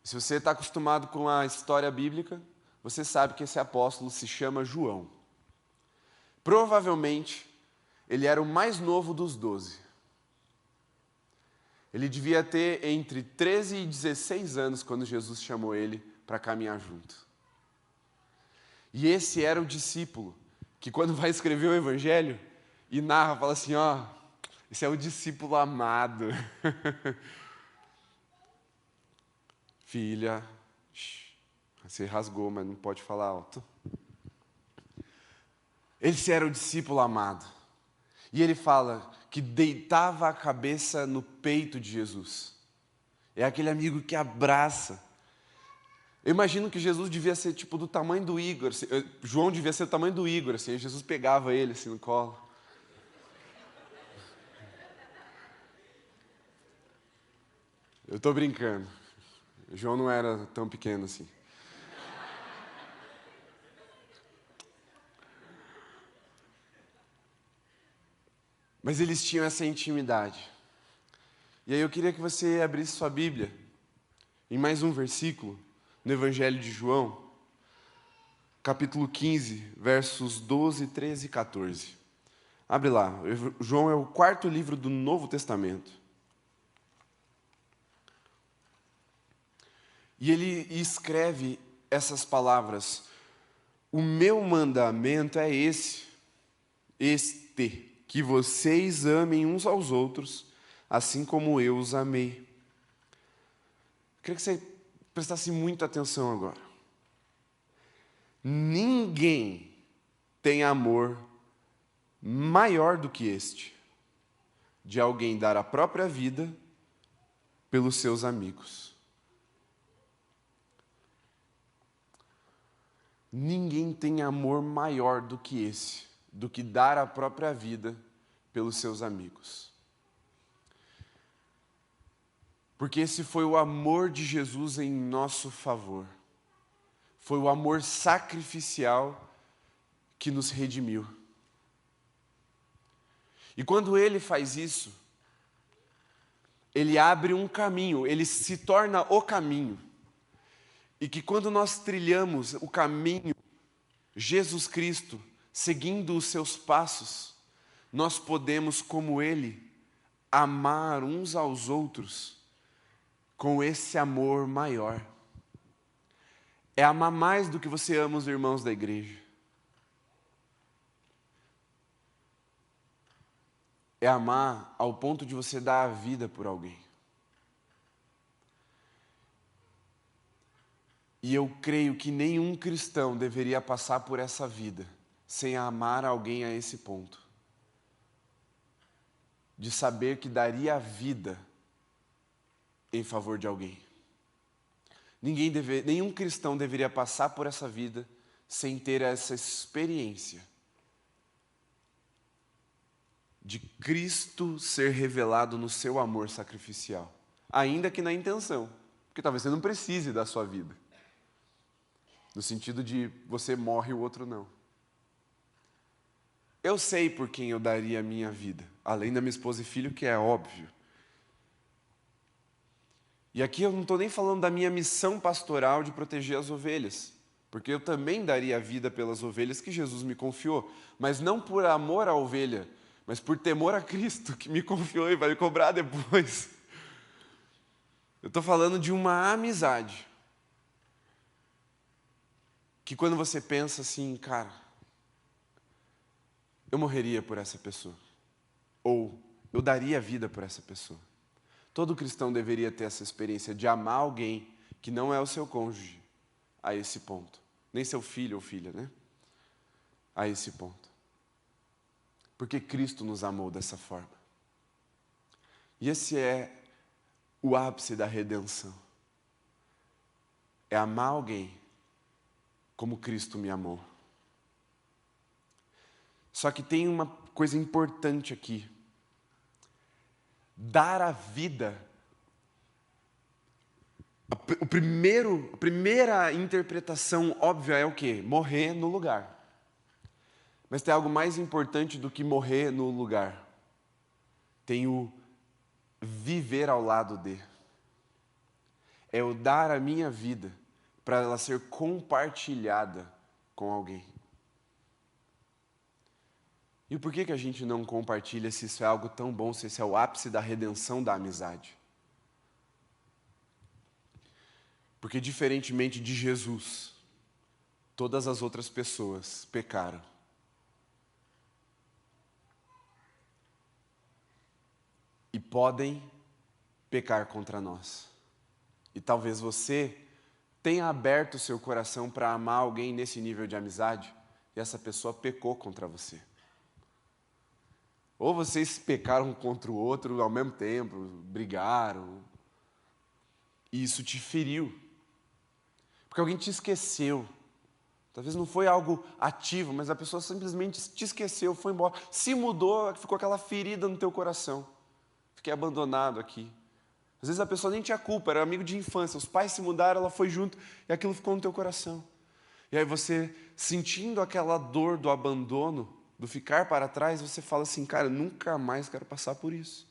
Se você está acostumado com a história bíblica, você sabe que esse apóstolo se chama João. Provavelmente, ele era o mais novo dos 12. Ele devia ter entre 13 e 16 anos quando Jesus chamou ele para caminhar junto. E esse era o discípulo que, quando vai escrever o evangelho e narra, fala assim, ó, esse é o discípulo amado. Filha, você rasgou, mas não pode falar alto. Esse era o discípulo amado. E ele fala que deitava a cabeça no peito de Jesus. É aquele amigo que abraça. Eu imagino que Jesus devia ser tipo do tamanho do Igor. João devia ser do tamanho do Igor, assim. Jesus pegava ele assim no colo. Eu estou brincando. João não era tão pequeno assim. Mas eles tinham essa intimidade. E aí eu queria que você abrisse sua Bíblia em mais um versículo, no Evangelho de João, capítulo 15, versos 12, 13 e 14. Abre lá. João é o 4º livro do Novo Testamento. E ele escreve essas palavras: o meu mandamento é este, que vocês amem uns aos outros, assim como eu os amei. Eu queria que você prestasse muita atenção agora. Ninguém tem amor maior do que este, de alguém dar a própria vida pelos seus amigos. Ninguém tem amor maior do que esse, do que dar a própria vida pelos seus amigos. Porque esse foi o amor de Jesus em nosso favor. Foi o amor sacrificial que nos redimiu. E quando ele faz isso, ele abre um caminho, ele se torna o caminho. E que quando nós trilhamos o caminho, Jesus Cristo, seguindo os seus passos, nós podemos, como ele, amar uns aos outros com esse amor maior. É amar mais do que você ama os irmãos da igreja. É amar ao ponto de você dar a vida por alguém. E eu creio que nenhum cristão deveria passar por essa vida sem amar alguém a esse ponto. De saber que daria a vida em favor de alguém. Nenhum cristão deveria passar por essa vida sem ter essa experiência de Cristo ser revelado no seu amor sacrificial. Ainda que na intenção, porque talvez você não precise da sua vida. No sentido de você morre e o outro não. Eu sei por quem eu daria a minha vida, além da minha esposa e filho, que é óbvio. E aqui eu não estou nem falando da minha missão pastoral de proteger as ovelhas, porque eu também daria a vida pelas ovelhas que Jesus me confiou, mas não por amor à ovelha, mas por temor a Cristo, que me confiou e vai me cobrar depois. Eu estou falando de uma amizade, que quando você pensa assim, cara, eu morreria por essa pessoa, ou eu daria a vida por essa pessoa. Todo cristão deveria ter essa experiência de amar alguém que não é o seu cônjuge, a esse ponto. Nem seu filho ou filha, né? A esse ponto. Porque Cristo nos amou dessa forma. E esse é o ápice da redenção. É amar alguém como Cristo me amou. Só que tem uma coisa importante aqui. Dar a vida. A primeira interpretação óbvia é o quê? Morrer no lugar. Mas tem algo mais importante do que morrer no lugar. Tem o viver ao lado de. É o dar a minha vida para ela ser compartilhada com alguém. E por que a gente não compartilha se isso é algo tão bom, se esse é o ápice da redenção da amizade? Porque diferentemente de Jesus, todas as outras pessoas pecaram. E podem pecar contra nós. E talvez você tenha aberto o seu coração para amar alguém nesse nível de amizade e essa pessoa pecou contra você. Ou vocês pecaram contra o outro ao mesmo tempo, brigaram, e isso te feriu. Porque alguém te esqueceu. Talvez não foi algo ativo, mas a pessoa simplesmente te esqueceu, foi embora. Se mudou, ficou aquela ferida no teu coração. Fiquei abandonado aqui. Às vezes a pessoa nem tinha culpa, era amigo de infância. Os pais se mudaram, ela foi junto e aquilo ficou no teu coração. E aí você, sentindo aquela dor do abandono, do ficar para trás, você fala assim, cara, nunca mais quero passar por isso.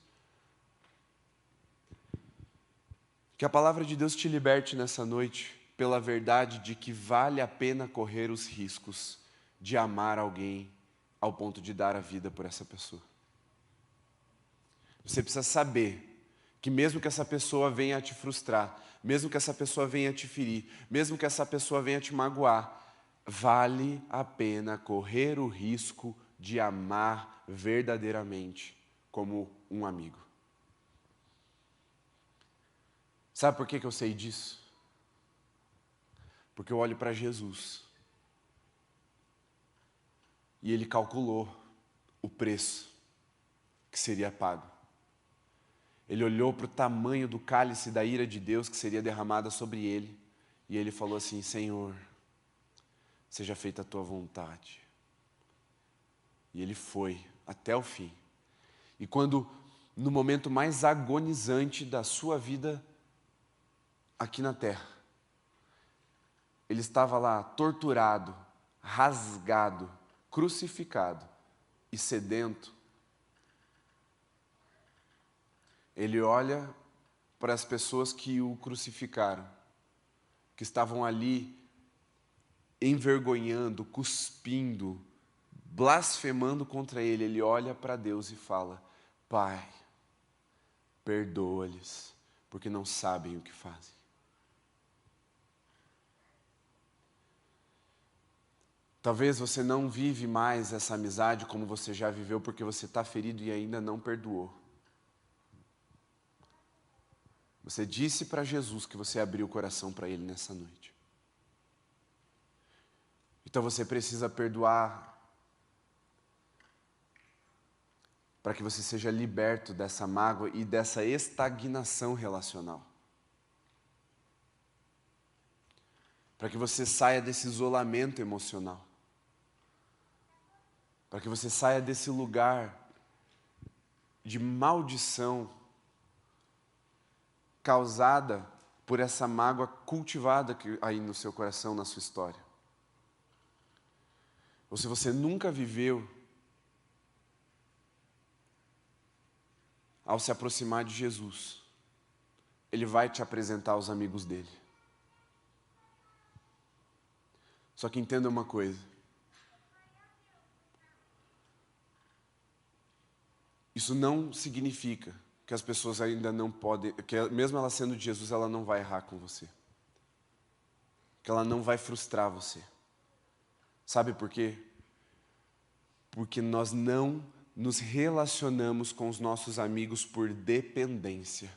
Que a palavra de Deus te liberte nessa noite pela verdade de que vale a pena correr os riscos de amar alguém ao ponto de dar a vida por essa pessoa. Você precisa saber que mesmo que essa pessoa venha a te frustrar, mesmo que essa pessoa venha a te ferir, mesmo que essa pessoa venha a te magoar, vale a pena correr o risco de amar verdadeiramente como um amigo. Sabe por que eu sei disso? Porque eu olho para Jesus e Ele calculou o preço que seria pago. Ele olhou para o tamanho do cálice da ira de Deus que seria derramada sobre Ele e Ele falou assim, Senhor, seja feita a Tua vontade. E Ele foi até o fim. E quando, no momento mais agonizante da sua vida aqui na terra, Ele estava lá torturado, rasgado, crucificado e sedento. Ele olha para as pessoas que o crucificaram, que estavam ali envergonhando, cuspindo, blasfemando contra ele. Ele olha para Deus e fala, Pai, perdoa-lhes, porque não sabem o que fazem. Talvez você não vive mais essa amizade como você já viveu, porque você está ferido e ainda não perdoou. Você disse para Jesus que você abriu o coração para Ele nessa noite. Então você precisa perdoar para que você seja liberto dessa mágoa e dessa estagnação relacional. Para que você saia desse isolamento emocional. Para que você saia desse lugar de maldição causada por essa mágoa cultivada aí no seu coração, na sua história. Ou se você nunca viveu, ao se aproximar de Jesus, Ele vai te apresentar aos amigos dele. Só que entenda uma coisa. Isso não significa que as pessoas ainda não podem, que mesmo ela sendo de Jesus, ela não vai errar com você. Que ela não vai frustrar você. Sabe por quê? Porque nós não nos relacionamos com os nossos amigos por dependência.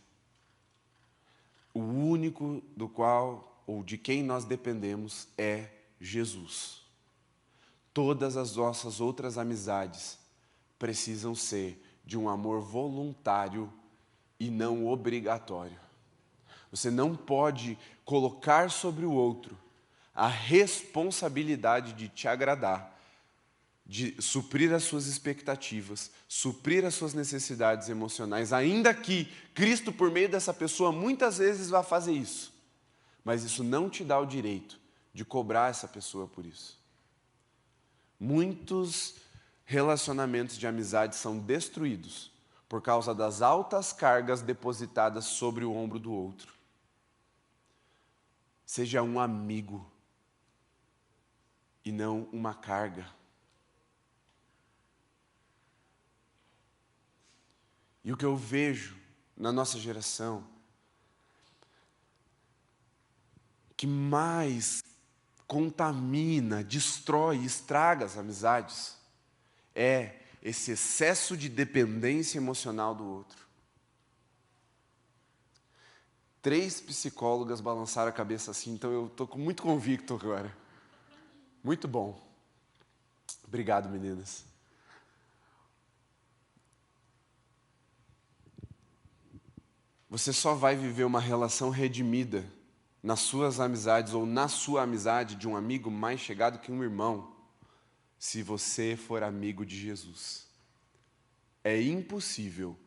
O único do qual, ou de quem nós dependemos é Jesus. Todas as nossas outras amizades precisam ser de um amor voluntário e não obrigatório. Você não pode colocar sobre o outro a responsabilidade de te agradar, de suprir as suas expectativas, suprir as suas necessidades emocionais, ainda que Cristo, por meio dessa pessoa, muitas vezes vá fazer isso. Mas isso não te dá o direito de cobrar essa pessoa por isso. Muitos relacionamentos de amizade são destruídos por causa das altas cargas depositadas sobre o ombro do outro. Seja um amigo e não uma carga. E o que eu vejo na nossa geração, que mais contamina, destrói, estraga as amizades, é esse excesso de dependência emocional do outro. 3 psicólogas balançaram a cabeça assim, então eu estou muito convicto agora. Muito bom. Obrigado, meninas. Você só vai viver uma relação redimida nas suas amizades ou na sua amizade de um amigo mais chegado que um irmão, se você for amigo de Jesus. É impossível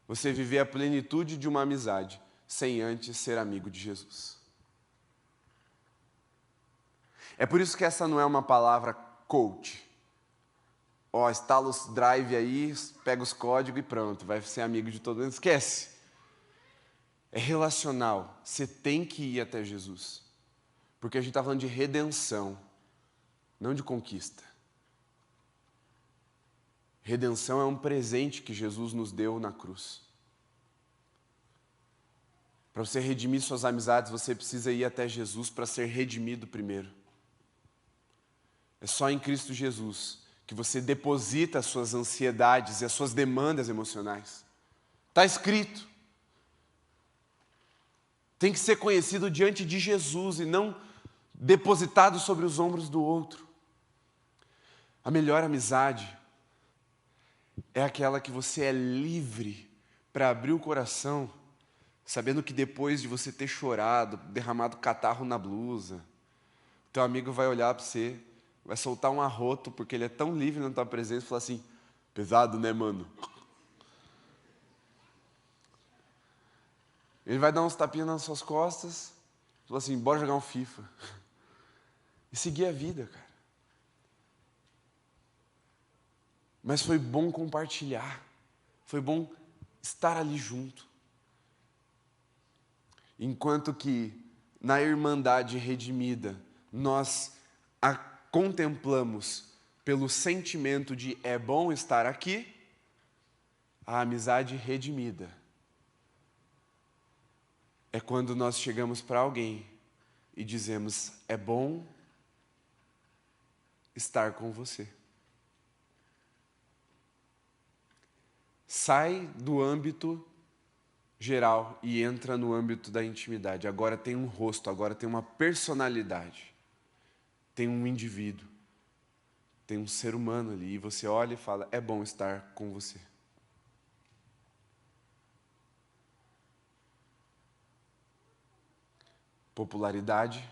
você viver a plenitude de uma amizade sem antes ser amigo de Jesus. É por isso que essa não é uma palavra coach. Ó, instala os drive aí, pega os códigos e pronto, vai ser amigo de todo mundo. Esquece. É relacional. Você tem que ir até Jesus. Porque a gente está falando de redenção, não de conquista. Redenção é um presente que Jesus nos deu na cruz. Para você redimir suas amizades, você precisa ir até Jesus para ser redimido primeiro. É só em Cristo Jesus que você deposita as suas ansiedades e as suas demandas emocionais. Está escrito. Tem que ser conhecido diante de Jesus e não depositado sobre os ombros do outro. A melhor amizade é aquela que você é livre para abrir o coração, sabendo que depois de você ter chorado, derramado catarro na blusa, teu amigo vai olhar para você, vai soltar um arroto, porque ele é tão livre na tua presença, e falar assim, pesado, né, mano? Ele vai dar uns tapinhas nas suas costas, falar assim, bora jogar um FIFA. E seguir a vida, cara. Mas foi bom compartilhar, foi bom estar ali junto. Enquanto que na Irmandade Redimida nós a contemplamos pelo sentimento de é bom estar aqui, a amizade redimida é quando nós chegamos para alguém e dizemos, é bom estar com você. Sai do âmbito geral e entra no âmbito da intimidade. Agora tem um rosto, agora tem uma personalidade. Tem um indivíduo. Tem um ser humano ali. E você olha e fala, é bom estar com você. Popularidade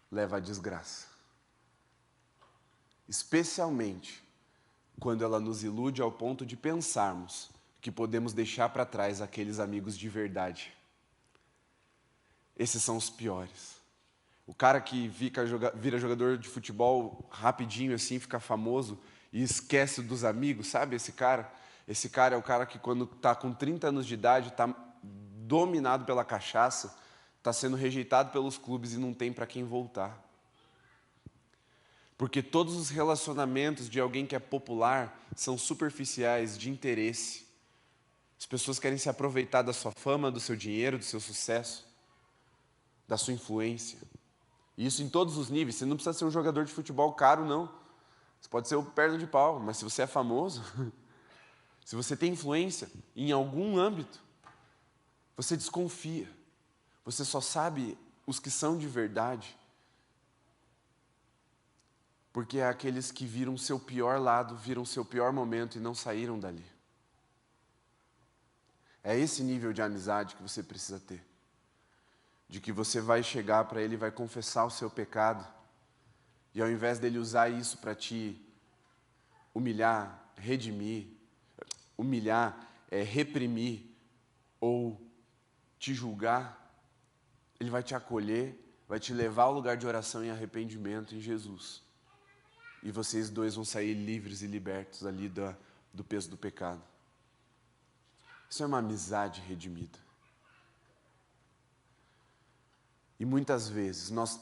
leva à desgraça. Especialmente quando ela nos ilude ao ponto de pensarmos que podemos deixar para trás aqueles amigos de verdade. Esses são os piores. O cara que vira jogador de futebol rapidinho assim, fica famoso e esquece dos amigos, sabe esse cara? Esse cara é o cara que quando está com 30 anos de idade, está dominado pela cachaça, está sendo rejeitado pelos clubes e não tem para quem voltar. Porque todos os relacionamentos de alguém que é popular são superficiais, de interesse. As pessoas querem se aproveitar da sua fama, do seu dinheiro, do seu sucesso, da sua influência. E isso em todos os níveis. Você não precisa ser um jogador de futebol caro, não. Você pode ser o perna de pau, mas se você é famoso, se você tem influência em algum âmbito, você desconfia. Você só sabe os que são de verdade Porque é aqueles que viram o seu pior lado, viram o seu pior momento e não saíram dali. É esse nível de amizade que você precisa ter. De que você vai chegar para ele e vai confessar o seu pecado. E ao invés dele usar isso para te humilhar, redimir, reprimir ou te julgar, ele vai te acolher, vai te levar ao lugar de oração e arrependimento em Jesus. E vocês dois vão sair livres e libertos ali do peso do pecado. Isso é uma amizade redimida. E muitas vezes nós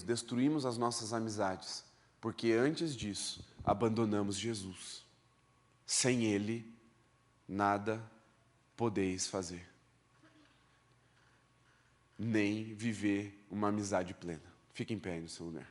destruímos as nossas amizades, porque antes disso abandonamos Jesus. Sem Ele, nada podeis fazer. Nem viver uma amizade plena. Fique em pé aí no seu lugar.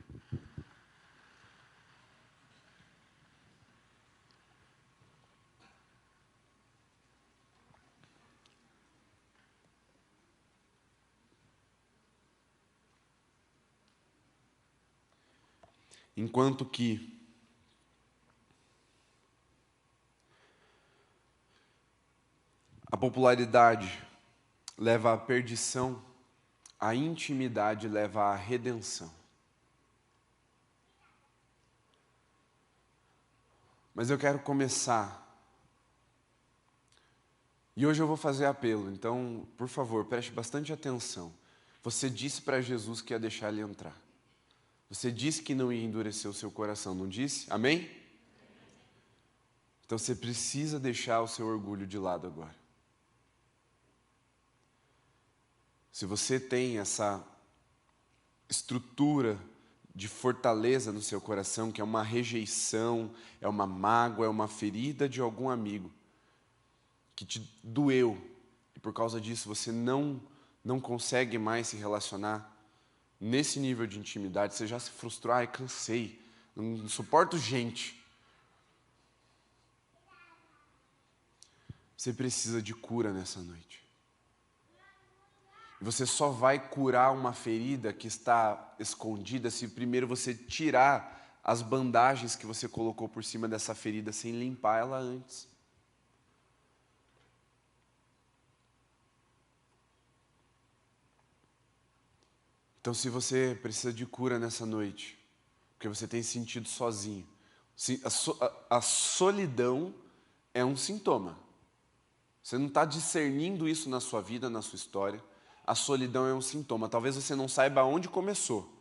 Enquanto que a popularidade leva à perdição, a intimidade leva à redenção. Mas eu quero começar. E hoje eu vou fazer apelo, então, por favor, preste bastante atenção. Você disse para Jesus que ia deixar ele entrar. Você disse que não ia endurecer o seu coração, não disse? Amém? Então você precisa deixar o seu orgulho de lado agora. Se você tem essa estrutura de fortaleza no seu coração, que é uma rejeição, é uma mágoa, é uma ferida de algum amigo, que te doeu, e por causa disso você não consegue mais se relacionar nesse nível de intimidade, você já se frustrou, ai, cansei, não suporto gente. Você precisa de cura nessa noite. E você só vai curar uma ferida que está escondida se primeiro você tirar as bandagens que você colocou por cima dessa ferida sem limpar ela antes. Então, se você precisa de cura nessa noite, porque você tem se sentido sozinho, a solidão é um sintoma. Você não está discernindo isso na sua vida, na sua história. A solidão é um sintoma. Talvez você não saiba onde começou,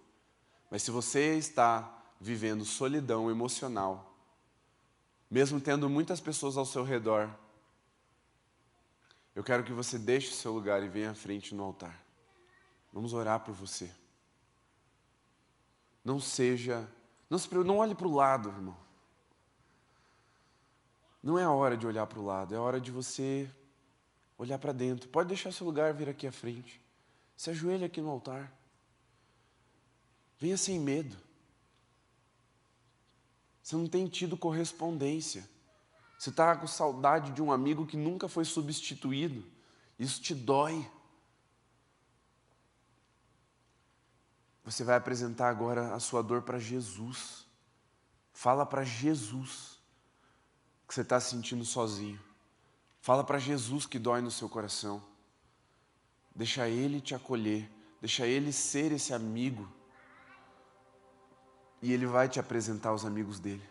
mas se você está vivendo solidão emocional, mesmo tendo muitas pessoas ao seu redor, eu quero que você deixe o seu lugar e venha à frente no altar. Vamos orar por você. Não olhe para o lado, irmão. Não é a hora de olhar para o lado, é a hora de você olhar para dentro. Pode deixar seu lugar vir aqui à frente. Se ajoelhe aqui no altar. Venha sem medo. Você não tem tido correspondência. Você está com saudade de um amigo que nunca foi substituído. Isso te dói. Você vai apresentar agora a sua dor para Jesus. Fala para Jesus que você está se sentindo sozinho. Fala para Jesus que dói no seu coração. Deixa Ele te acolher. Deixa Ele ser esse amigo. E Ele vai te apresentar os amigos dele.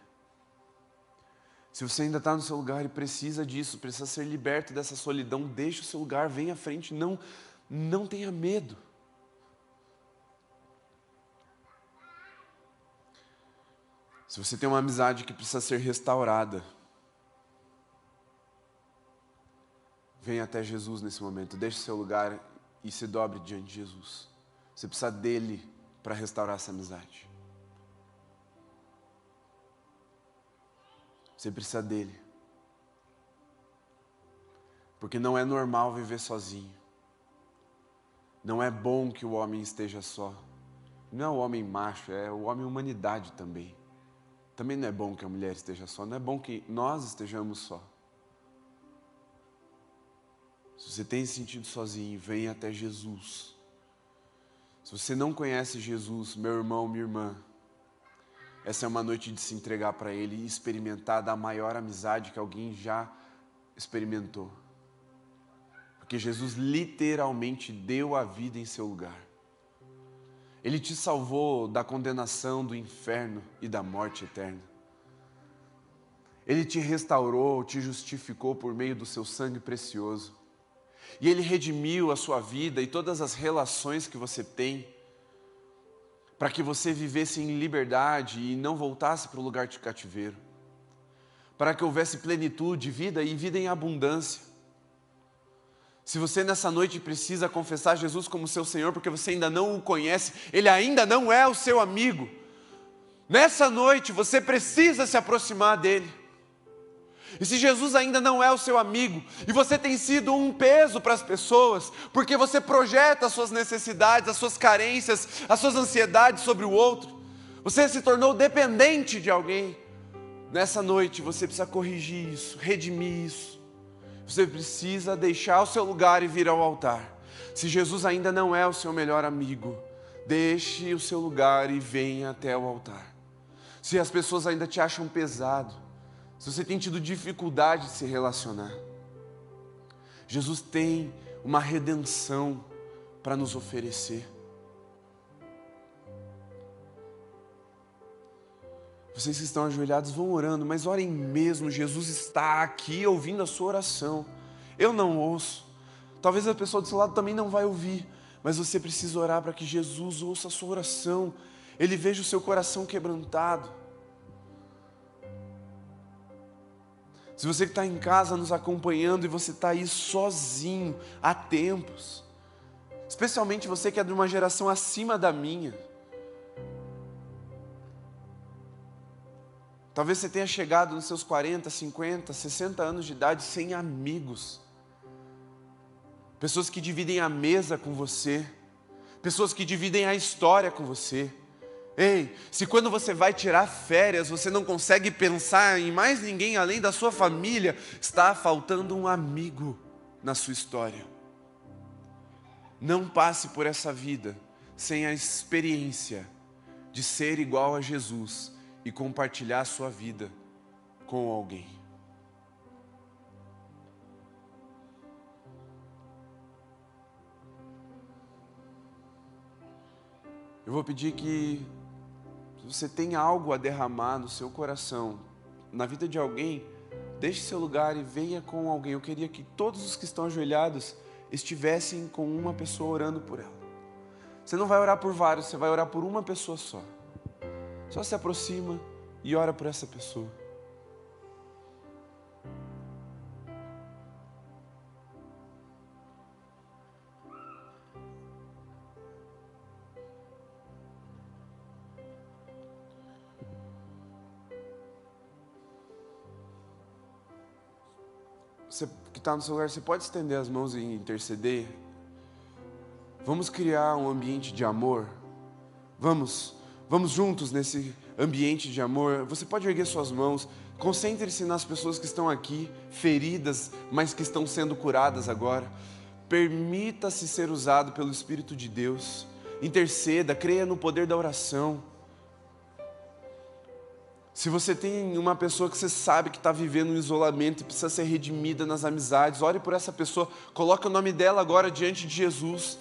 Se você ainda está no seu lugar e precisa disso, precisa ser liberto dessa solidão, deixa o seu lugar, venha à frente, não tenha medo. Se você tem uma amizade que precisa ser restaurada, venha até Jesus nesse momento, deixe o seu lugar e se dobre diante de Jesus. Você precisa dele para restaurar essa amizade. Você precisa dele. Porque não é normal viver sozinho. Não é bom que o homem esteja só. Não é o homem macho, é o homem humanidade também. Também não é bom que a mulher esteja só, não é bom que nós estejamos só. Se você tem se sentido sozinho, venha até Jesus. Se você não conhece Jesus, meu irmão, minha irmã, essa é uma noite de se entregar para Ele e experimentar da maior amizade que alguém já experimentou. Porque Jesus literalmente deu a vida em seu lugar. Ele te salvou da condenação do inferno e da morte eterna. Ele te restaurou, te justificou por meio do seu sangue precioso. E Ele redimiu a sua vida e todas as relações que você tem, para que você vivesse em liberdade e não voltasse para o lugar de cativeiro. Para que houvesse plenitude, vida e vida em abundância. Se você nessa noite precisa confessar Jesus como seu Senhor, porque você ainda não o conhece, Ele ainda não é o seu amigo. Nessa noite você precisa se aproximar dEle. E se Jesus ainda não é o seu amigo, e você tem sido um peso para as pessoas, porque você projeta as suas necessidades, as suas carências, as suas ansiedades sobre o outro, você se tornou dependente de alguém, nessa noite você precisa corrigir isso, redimir isso. Você precisa deixar o seu lugar e vir ao altar. Se Jesus ainda não é o seu melhor amigo, deixe o seu lugar e venha até o altar. Se as pessoas ainda te acham pesado, se você tem tido dificuldade de se relacionar, Jesus tem uma redenção para nos oferecer. Vocês que estão ajoelhados vão orando, mas orem mesmo. Jesus está aqui ouvindo a sua oração. Eu não ouço. Talvez a pessoa do seu lado também não vai ouvir, mas você precisa orar para que Jesus ouça a sua oração. Ele veja o seu coração quebrantado. Se você que está em casa nos acompanhando e você está aí sozinho há tempos, especialmente você que é de uma geração acima da minha, talvez você tenha chegado nos seus 40, 50, 60 anos de idade sem amigos, pessoas que dividem a mesa com você, pessoas que dividem a história com você. Ei, se quando você vai tirar férias, você não consegue pensar em mais ninguém além da sua família, está faltando um amigo na sua história. Não passe por essa vida sem a experiência de ser igual a Jesus e compartilhar a sua vida com alguém. Eu vou pedir que, se você tem algo a derramar no seu coração, na vida de alguém, deixe seu lugar e venha com alguém. Eu queria que todos os que estão ajoelhados estivessem com uma pessoa orando por ela. Você não vai orar por vários, você vai orar por uma pessoa só. Só se aproxima e ora por essa pessoa. Você que está no seu lugar, você pode estender as mãos e interceder? Vamos criar um ambiente de amor? Vamos juntos nesse ambiente de amor. Você pode erguer suas mãos. Concentre-se nas pessoas que estão aqui, feridas, mas que estão sendo curadas agora. Permita-se ser usado pelo Espírito de Deus. Interceda, creia no poder da oração. Se você tem uma pessoa que você sabe que está vivendo um isolamento e precisa ser redimida nas amizades, ore por essa pessoa, coloque o nome dela agora diante de Jesus,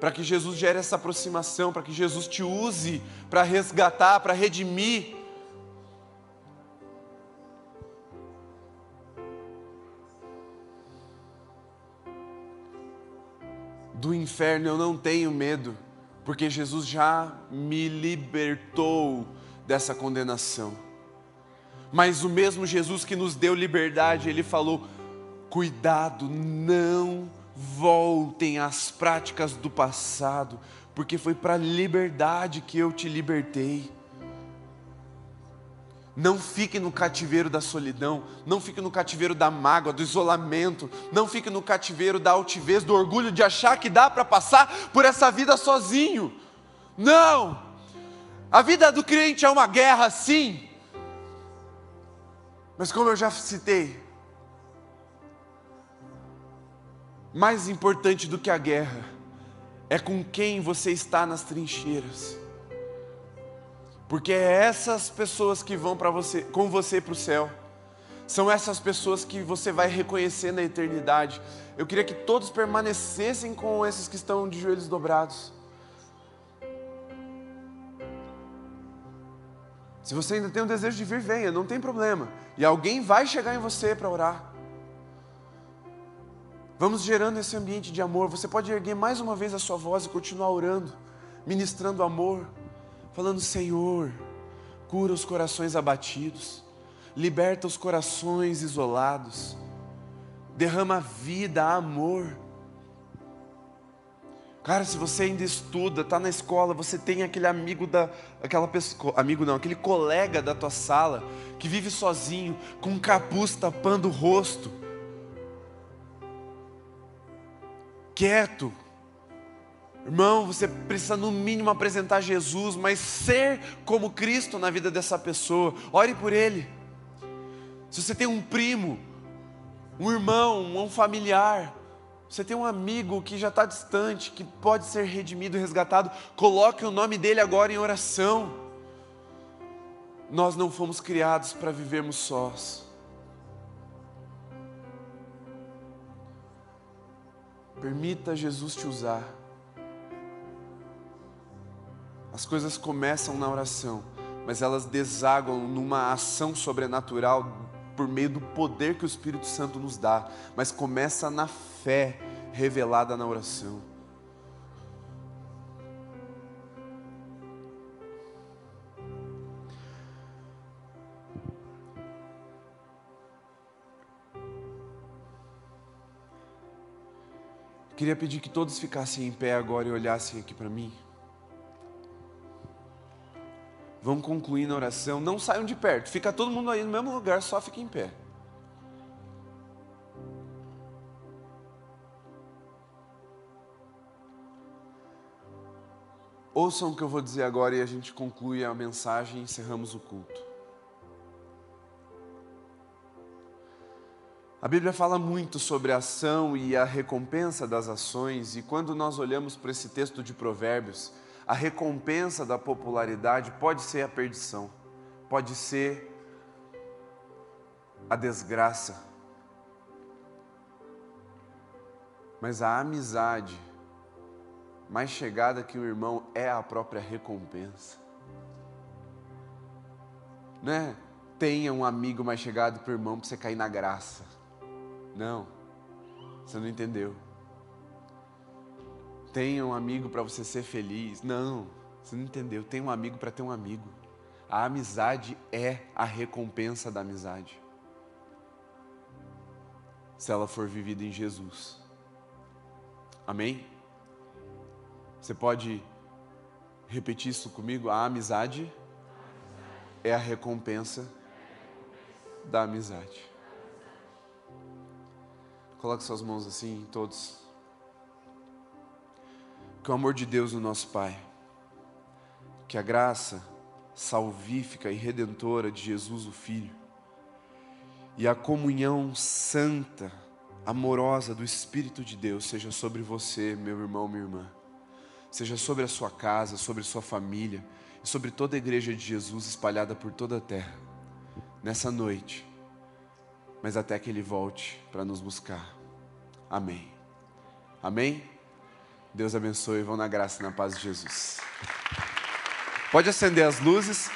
para que Jesus gere essa aproximação, para que Jesus te use para resgatar, para redimir. Do inferno eu não tenho medo, porque Jesus já me libertou dessa condenação. Mas o mesmo Jesus que nos deu liberdade, Ele falou: cuidado, não voltem às práticas do passado, porque foi para a liberdade que eu te libertei. Não fique no cativeiro da solidão, não fique no cativeiro da mágoa, do isolamento, não fique no cativeiro da altivez, do orgulho de achar que dá para passar por essa vida sozinho. Não! A vida do crente é uma guerra, sim, mas como eu já citei, mais importante do que a guerra é com quem você está nas trincheiras. Porque é essas pessoas que vão com você para o céu. São essas pessoas que você vai reconhecer na eternidade. Eu queria que todos permanecessem com esses que estão de joelhos dobrados. Se você ainda tem um desejo de vir, venha, não tem problema. E alguém vai chegar em você para orar. Vamos gerando esse ambiente de amor. Você pode erguer mais uma vez a sua voz e continuar orando, ministrando amor, falando: Senhor, cura os corações abatidos, liberta os corações isolados, derrama vida, amor. Cara, se você ainda estuda, está na escola, você tem aquele aquele colega da tua sala que vive sozinho, com um capuz tapando o rosto, quieto. Irmão, você precisa no mínimo apresentar Jesus, mas ser como Cristo na vida dessa pessoa. Ore por ele. Se você tem um primo, um irmão, um familiar, você tem um amigo que já está distante, que pode ser redimido, resgatado, coloque o nome dele agora em oração. Nós não fomos criados para vivermos sós. Permita Jesus te usar. As coisas começam na oração, mas elas desaguam numa ação sobrenatural por meio do poder que o Espírito Santo nos dá, mas começa na fé revelada na oração. Queria pedir que todos ficassem em pé agora e olhassem aqui para mim. Vamos concluir na oração. Não saiam de perto. Fica todo mundo aí no mesmo lugar, só fique em pé. Ouçam o que eu vou dizer agora e a gente conclui a mensagem e encerramos o culto. A Bíblia fala muito sobre a ação e a recompensa das ações, e quando nós olhamos para esse texto de Provérbios, a recompensa da popularidade pode ser a perdição, pode ser a desgraça, mas a amizade mais chegada que o irmão é a própria recompensa. Não é tenha um amigo mais chegado para o irmão para você cair na graça. Não, você não entendeu. Tenha um amigo para você ser feliz. Não, você não entendeu. Tenha um amigo para ter um amigo. A amizade é a recompensa da amizade, se ela for vivida em Jesus. Amém? Você pode repetir isso comigo? A amizade é a recompensa da amizade. Coloque suas mãos assim, todos. Que o amor de Deus, o nosso Pai, que a graça salvífica e redentora de Jesus, o Filho, e a comunhão santa, amorosa do Espírito de Deus seja sobre você, meu irmão, minha irmã. Seja sobre a sua casa, sobre a sua família e sobre toda a igreja de Jesus espalhada por toda a terra, nessa noite, mas até que Ele volte para nos buscar. Amém. Amém? Deus abençoe. Vão na graça e na paz de Jesus. Pode acender as luzes.